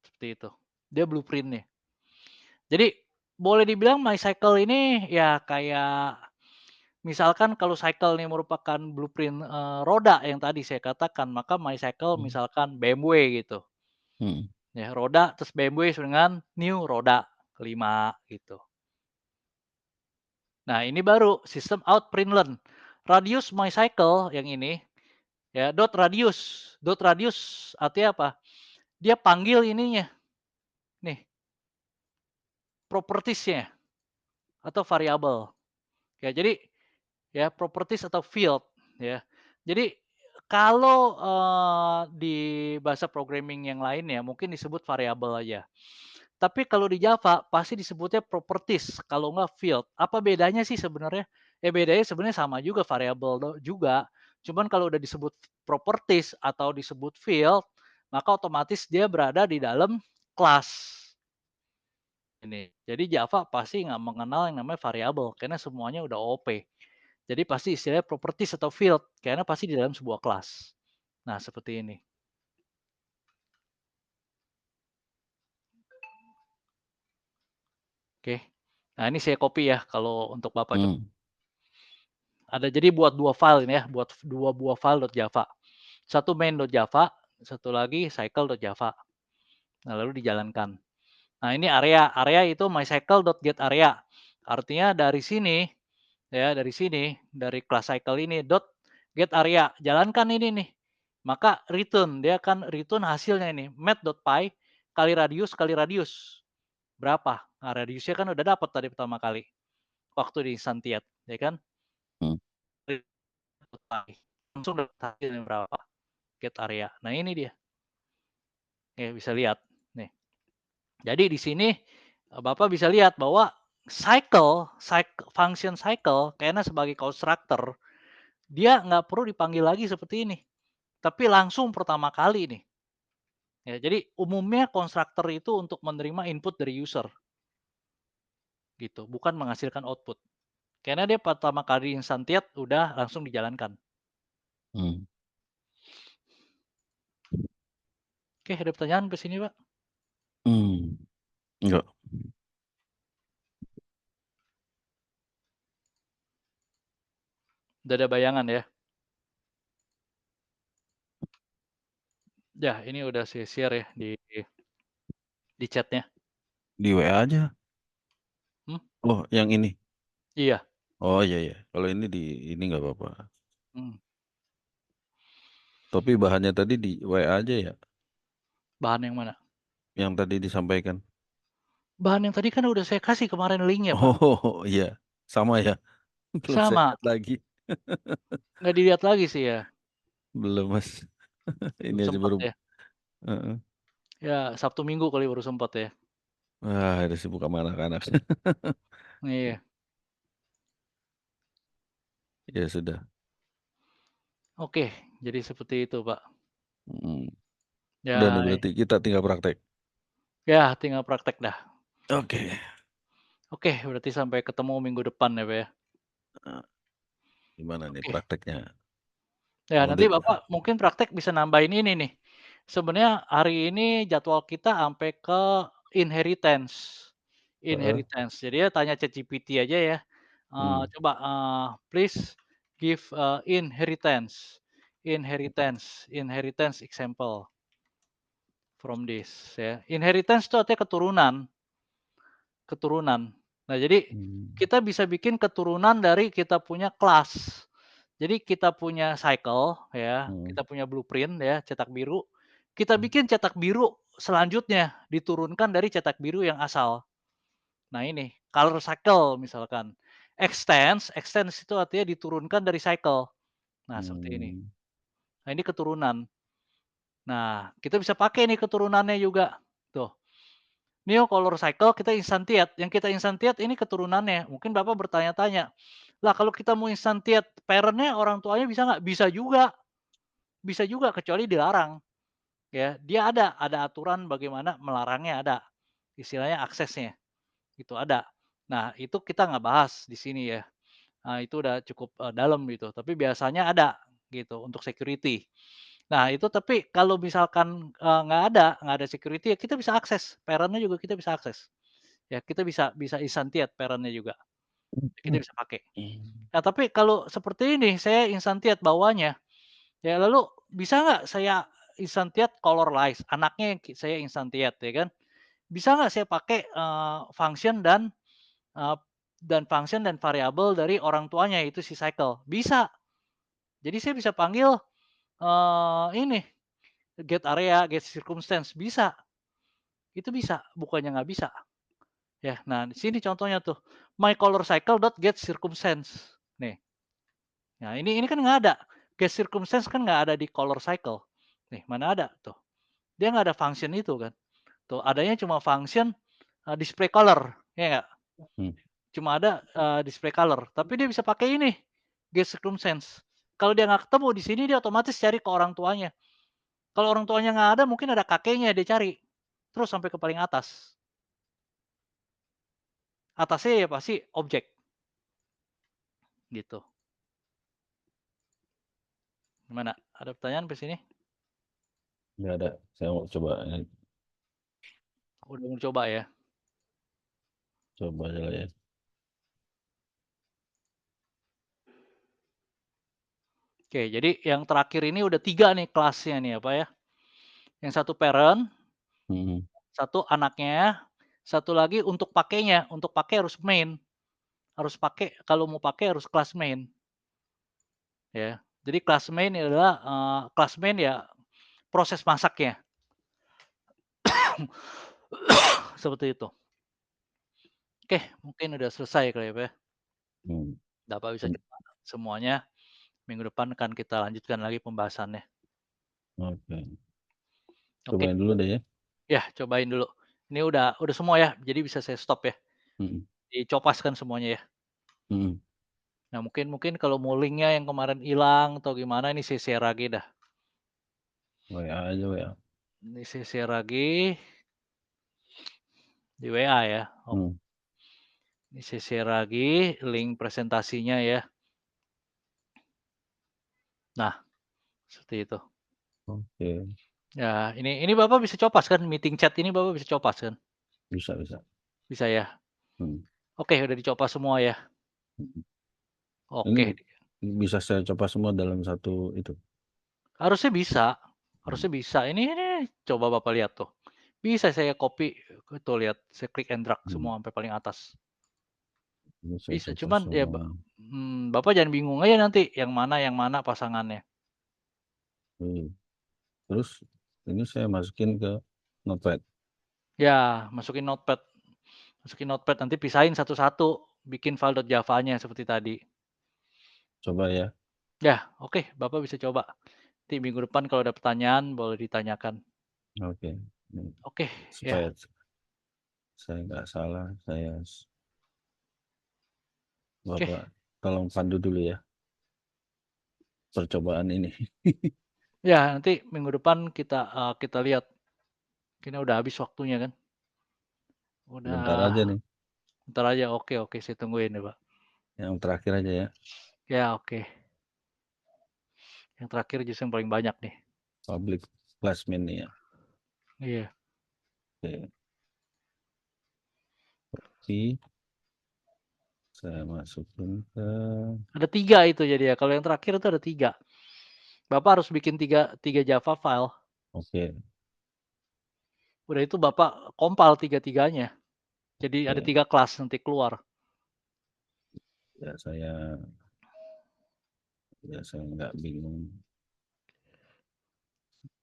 Seperti itu. Dia blueprint-nya. Jadi boleh dibilang myCycle ini ya kayak misalkan kalau cycle ini merupakan blueprint, roda yang tadi saya katakan, maka myCycle misalkan BMW gitu. Ya, roda terus BMW dengan new roda kelima gitu. Nah, ini baru sistem out print learn. Radius myCycle yang ini ya dot radius. Dot radius artinya apa? Dia panggil ininya. Nih, propertiesnya atau variabel. Ya, jadi ya properties atau field ya. Jadi kalau di bahasa programming yang lain ya mungkin disebut variabel aja. Tapi kalau di Java pasti disebutnya properties, kalau enggak field. Apa bedanya sih sebenarnya? Bedanya sebenarnya sama juga variabel juga. Cuman kalau udah disebut properties atau disebut field, maka otomatis dia berada di dalam kelas. Ini. Jadi Java pasti nggak mengenal yang namanya variabel karena semuanya udah OP. Jadi pasti istilahnya properties atau field karena pasti di dalam sebuah kelas. Nah, seperti ini. Oke. Nah, ini saya copy ya kalau untuk Bapak coba. Ada jadi buat dua file ini ya, buat dua buah file .java. Satu main.java, satu lagi cycle.java. Nah, lalu dijalankan. Nah, ini area itu myCycle.getArea. Artinya dari sini ya, dari class cycle ini .getArea. Jalankan ini nih. Maka return, dia akan return hasilnya ini, math.py kali radius. Berapa? Nah, radiusnya kan udah dapat tadi pertama kali waktu di instantiate, ya kan? Langsung dapat hasilnya berapa, get area. Nah, ini dia. Ya, bisa lihat nih. Jadi di sini Bapak bisa lihat bahwa function cycle karena sebagai konstruktor dia nggak perlu dipanggil lagi seperti ini, tapi langsung pertama kali nih. Ya, jadi umumnya konstruktor itu untuk menerima input dari user, gitu, bukan menghasilkan output. Karena dia pertama kali instantiate udah langsung dijalankan. Oke, ada pertanyaan ke sini, Pak? Enggak. Udah ada bayangan ya? Ya, ini udah saya share ya di chatnya. Di WA aja. Hmm? Oh, yang ini. Iya. Oh iya ya. Kalau ini nggak apa-apa. Hmm. Tapi bahannya tadi di WA aja ya. Bahan yang mana? Yang tadi disampaikan. Bahan yang tadi kan udah saya kasih kemarin linknya, Pak. Oh iya. Sama ya? Belum saya Sama, lihat lagi. nggak dilihat lagi sih ya, Belum, Mas. Ini belum aja sempet baru ya. heeh. Ya Sabtu Minggu kali baru sempet ya. Wah, udah sibuk sama anak-anak. Iya, Ya sudah. oke, jadi seperti itu, Pak. Mhm. Udah nih Ya berarti kita tinggal praktek. ya tinggal praktek dah. Oke. Oke, berarti sampai ketemu minggu depan ya, Pak, ya. Heeh, gimana nih Oke. prakteknya? Ya nanti Audit. Bapak mungkin praktek bisa nambahin ini nih, sebenarnya hari ini jadwal kita sampai ke inheritance Heeh. inheritance. Jadi ya tanya ChatGPT aja ya, Mmm, coba, please give, inheritance inheritance inheritance example from this ya. Inheritance itu artinya keturunan keturunan. Nah jadi, mmm, kita bisa bikin keturunan dari kita punya kelas. Jadi kita punya cycle ya, mhm, kita punya blueprint ya, cetak biru, kita mmm, bikin cetak biru selanjutnya diturunkan dari cetak biru yang asal. Nah ini, color cycle misalkan. Extends itu artinya diturunkan dari cycle. Nah seperti ini. mmm, Nah ini keturunan. Nah kita bisa pakai nih keturunannya juga. Tuh, Neo color cycle kita instantiate, yang kita instantiate ini keturunannya. Mungkin Bapak bertanya-tanya, "Lah kalau kita mau instantiate parent-nya, orang tuanya bisa nggak?" Bisa juga kecuali dilarang, ya. Dia ada aturan bagaimana melarangnya ada, istilahnya aksesnya, itu ada. Nah itu kita nggak bahas di sini ya, itu udah cukup, dalam gitu, tapi biasanya ada gitu untuk security. Nah itu tapi kalau misalkan, nggak ada security ya kita bisa akses, parent-nya juga kita bisa akses. Ya kita bisa bisa instantiate parent-nya juga, kita mhm, bisa pakai. mmm, Nah tapi kalau seperti ini saya instantiate bawahnya, ya lalu bisa nggak saya instantiate colorize, anaknya yang saya instantiate ya kan. Bisa nggak saya pakai, eee, function dan variabel dari orang tuanya yaitu si cycle? Bisa. Jadi saya bisa panggil, ini, get area, get circumstance, bisa. Itu bisa, bukannya nggak bisa. Ya, nah di sini contohnya tuh, my color cycle dot get circumstance. Nih, nah ini kan nggak ada, get circumstance kan nggak ada di color cycle. Nih, mana ada tuh, dia nggak ada function itu kan. Tuh adanya cuma function, display color, ya nggak? mmm, Cuma ada, display color, tapi dia bisa pakai ini, get circumstance. Kalau dia nggak ketemu di sini dia otomatis cari ke orang tuanya. Kalau orang tuanya nggak ada mungkin ada kakeknya dia cari, terus sampai ke paling atas. Atasnya ya pasti objek, gitu. Gimana, ada pertanyaan sampai sini? nggak ada. Saya mau coba Udah mau coba ya? coba aja lah ya. Oke, jadi yang terakhir ini udah 3 nih kelasnya nih, apa ya, yang satu parent, Mhm, satu anaknya, satu lagi untuk pakainya, untuk pakai harus main, harus pakai kalau mau pakai harus kelas main, ya. Jadi kelas main adalah, kelas main ya proses masaknya, seperti itu. Oke, mungkin udah selesai kali ya, Pak, ya. mmm, Bapak bisa mmm, coba semuanya, minggu depan akan kita lanjutkan lagi pembahasannya. oke. Oke, Cobain dulu deh ya. ya cobain dulu. Ini udah semua ya, jadi bisa saya stop ya, Mhm, dicopaskan semuanya ya. mhm, Nah mungkin mungkin kalau mau link-nya yang kemarin hilang atau gimana ini saya share lagi dah. WA aja WA. Ini saya share lagi di WA ya. Oh, Mmm, ini saya share lagi link presentasinya ya. Nah, seperti itu. oke. Ya, ini Bapak bisa copas kan, meeting chat ini Bapak bisa copas kan? Bisa bisa. Bisa ya? Mhm, Oke, udah dicopas semua ya? mhm. Ini Oke, bisa saya coba semua dalam satu itu? harusnya bisa Mmm, harusnya bisa. Ini coba Bapak lihat tuh. Bisa saya copy, tuh lihat, saya klik and drag mhm. semua sampai paling atas. Ini saya Bisa, coba cuman ya semua. Bapak jangan bingung aja nanti yang mana pasangannya. Iya. Terus ini saya masukin ke Notepad. Ya, masukin notepad nanti pisahin satu-satu. bikin file .java-nya seperti tadi. Coba ya. Ya, oke, Bapak bisa coba. Nanti minggu depan kalau ada pertanyaan boleh ditanyakan. Oke. Ini Oke, ya. supaya saya nggak salah, Oke. Bapak tolong pandu dulu ya percobaan ini. Ya, nanti minggu depan kita lihat. Kayaknya udah habis waktunya kan? Bentar Udah, aja nih, bentar aja. Oke, oke, saya tungguin ya, Pak. yang terakhir aja ya. Ya, oke. Yang terakhir justru yang paling banyak nih. Public placement nih ya. Iya. Oke. Oke. Saya masukin ke. Ada 3 itu jadi ya. Kalau yang terakhir itu ada 3. Bapak harus bikin tiga Java file. Oke. Udah itu Bapak compile tiga-tiganya. Jadi ada Oke. 3 kelas nanti keluar. Ya saya nggak bingung.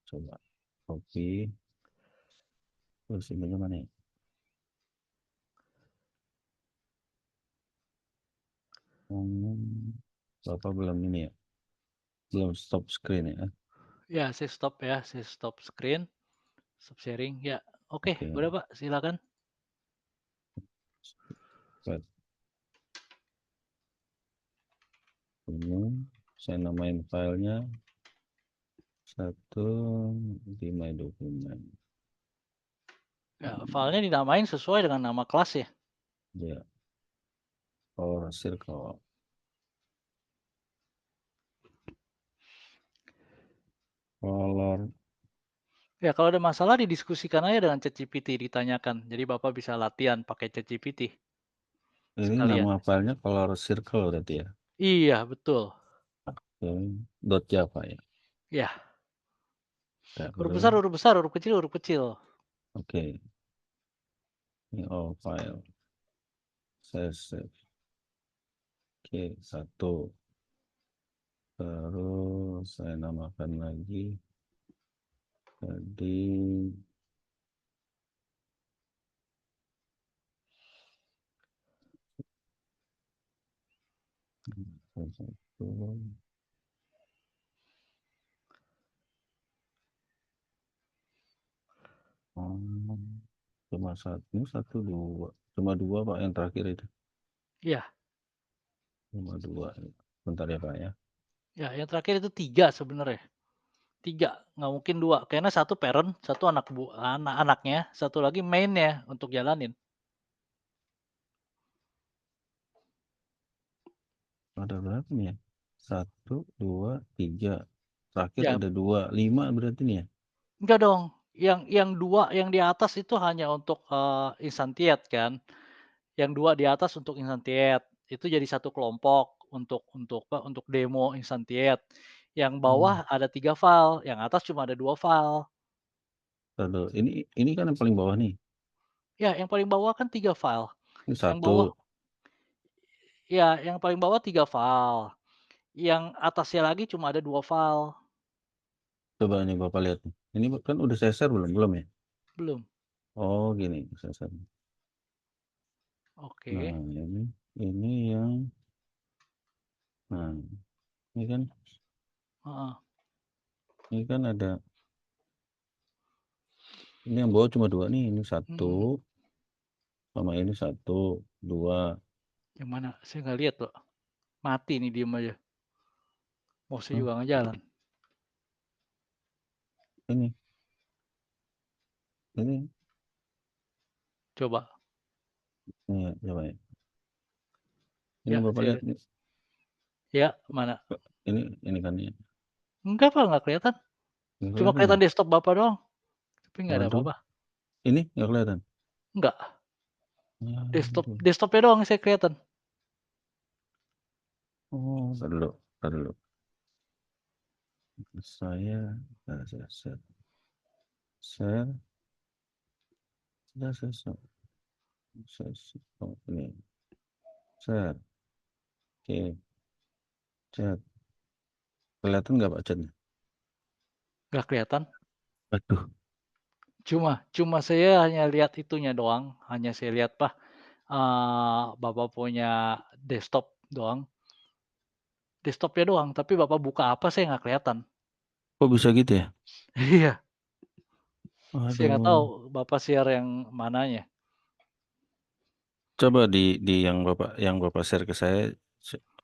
Coba copy. Terus ini gimana ya? Bapak belum ini ya? Belum stop screen ya? Ya, saya stop screen, stop sharing. Ya, oke, Oke. boleh Pak, silakan. Buat ini, saya namain filenya 1 di my document. Ya, filenya dinamain sesuai dengan nama kelas ya. Ya, color circle. Color. Ya, kalau ada masalah didiskusikan aja dengan ChatGPT, ditanyakan. Jadi Bapak bisa latihan pakai ChatGPT Ini sekalian. nama filenya color circle berarti ya. Iya, betul. Oke. Dot Java ya. Ya, Nggak huruf perlu. besar, huruf besar, huruf kecil, huruf kecil. Oke. Ini all file. Saya save. Oke, 1. Terus saya namakan lagi. Jadi satu. Oh, cuma satu dua. Cuma dua Pak yang terakhir itu. Iya, Cuma dua. Bentar ya Pak ya. ya, yang terakhir itu 3 sebenarnya. 3, nggak mungkin 2. Karena satu parent, satu anak-anaknya, satu lagi main-nya untuk jalanin. Ada berapa nih ya? 1, 2, 3. Terakhir Ya, ada 2, 5 berarti nih ya. enggak dong. Yang 2 yang di atas itu hanya untuk, instantiate kan. Yang 2 di atas untuk instantiate. Itu jadi satu kelompok untuk apa, untuk demo instantiate. Yang Hmm. bawah ada 3 file, yang atas cuma ada 2 file. Aduh, ini kan yang paling bawah nih. Ya, yang paling bawah kan 3 file. Ini Yang bawah satu. ya, yang paling bawah 3 file. Yang atasnya lagi cuma ada 2 file. Coba nih Bapak lihat nih. Ini kan udah saya share belum? Belum ya? Belum. Oh gini, saya share. Nah, Oke. ini yang, nah, ini kan, Heeh. ini kan ada, ini yang bawah cuma 2 nih. Ini satu, Mhm. sama ini 1, 2. Yang mana? Saya nggak lihat, Pak. Mati nih diem aja. Mouse-nya Hah, juga nggak jalan. ini, Coba. ini ya, coba ya. Ini Ya, Bapak saya lihat lihat. nih. Ya, mana? Ini kan ya. Enggak, Pak, nggak kelihatan. Nggak Cuma kelihatan ya? kelihatan desktop Bapak doang, tapi nggak ada Waduh, apa-apa. ini nggak kelihatan. Enggak, Waduh. desktopnya doang yang saya kelihatan. Oh, ntar dulu, ntar dulu. Saya, saya share, oh, ini, share, oke, chat. Kelihatan nggak Pak chatnya? Nggak kelihatan. Waduh, Cuma cuma saya hanya lihat itunya doang, hanya saya lihat, Pak, Bapak punya desktop doang, desktop-nya doang, tapi Bapak buka apa saya nggak kelihatan. Kok bisa gitu ya? Iya, saya nggak tahu Aduh. Bapak share yang mananya. Coba di yang Bapak share ke saya.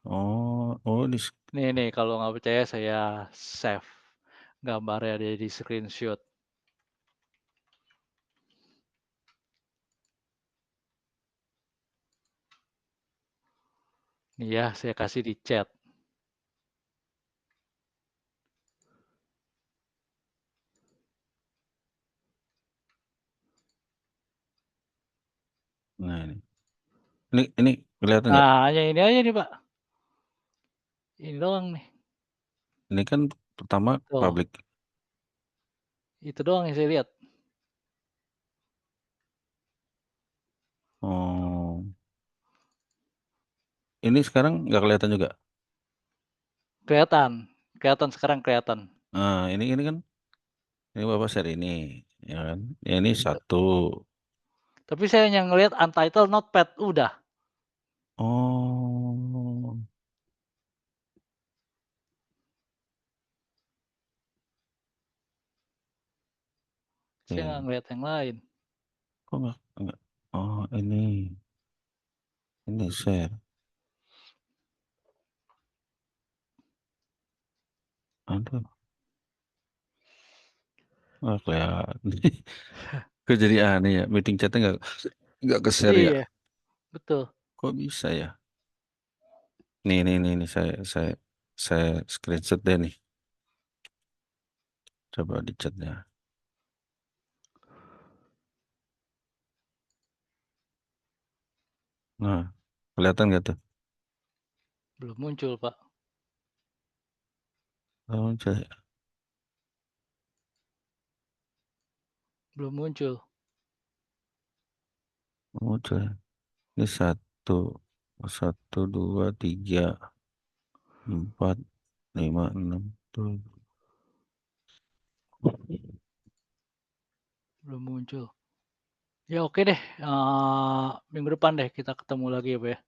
Oh, oh Nih kalau nggak percaya saya save gambarnya ada di screenshot. Nih ya, saya kasih di chat. nah ini kelihatan nggak? Nah, hanya ini aja nih, Pak. Ini doang nih. Ini kan pertama Tuh, public. itu doang yang saya lihat. Oh, ini sekarang nggak kelihatan juga. Kelihatan, kelihatan sekarang kelihatan. Nah, ini kan ini Bapak share ini, ya kan? Ya, ini satu. Tapi saya hanya ngelihat untitled notepad, udah. Oh, Saya ya. nggak ngelihat yang lain. Kok nggak? Oh, ini share. Aduh, nggak kelihatan. Kok jadi aneh ya? Meeting chatnya nggak ke share ya? Iya, betul. Kok bisa ya? Nih, saya screenshot deh nih. Coba di chatnya. Nah, kelihatan nggak tuh? Belum muncul, Pak. Oh, Belum muncul. Ini satu, satu, dua, tiga, empat, lima, enam, tujuh. Belum muncul. Ya oke deh, minggu depan deh kita ketemu lagi ya, Pak, ya.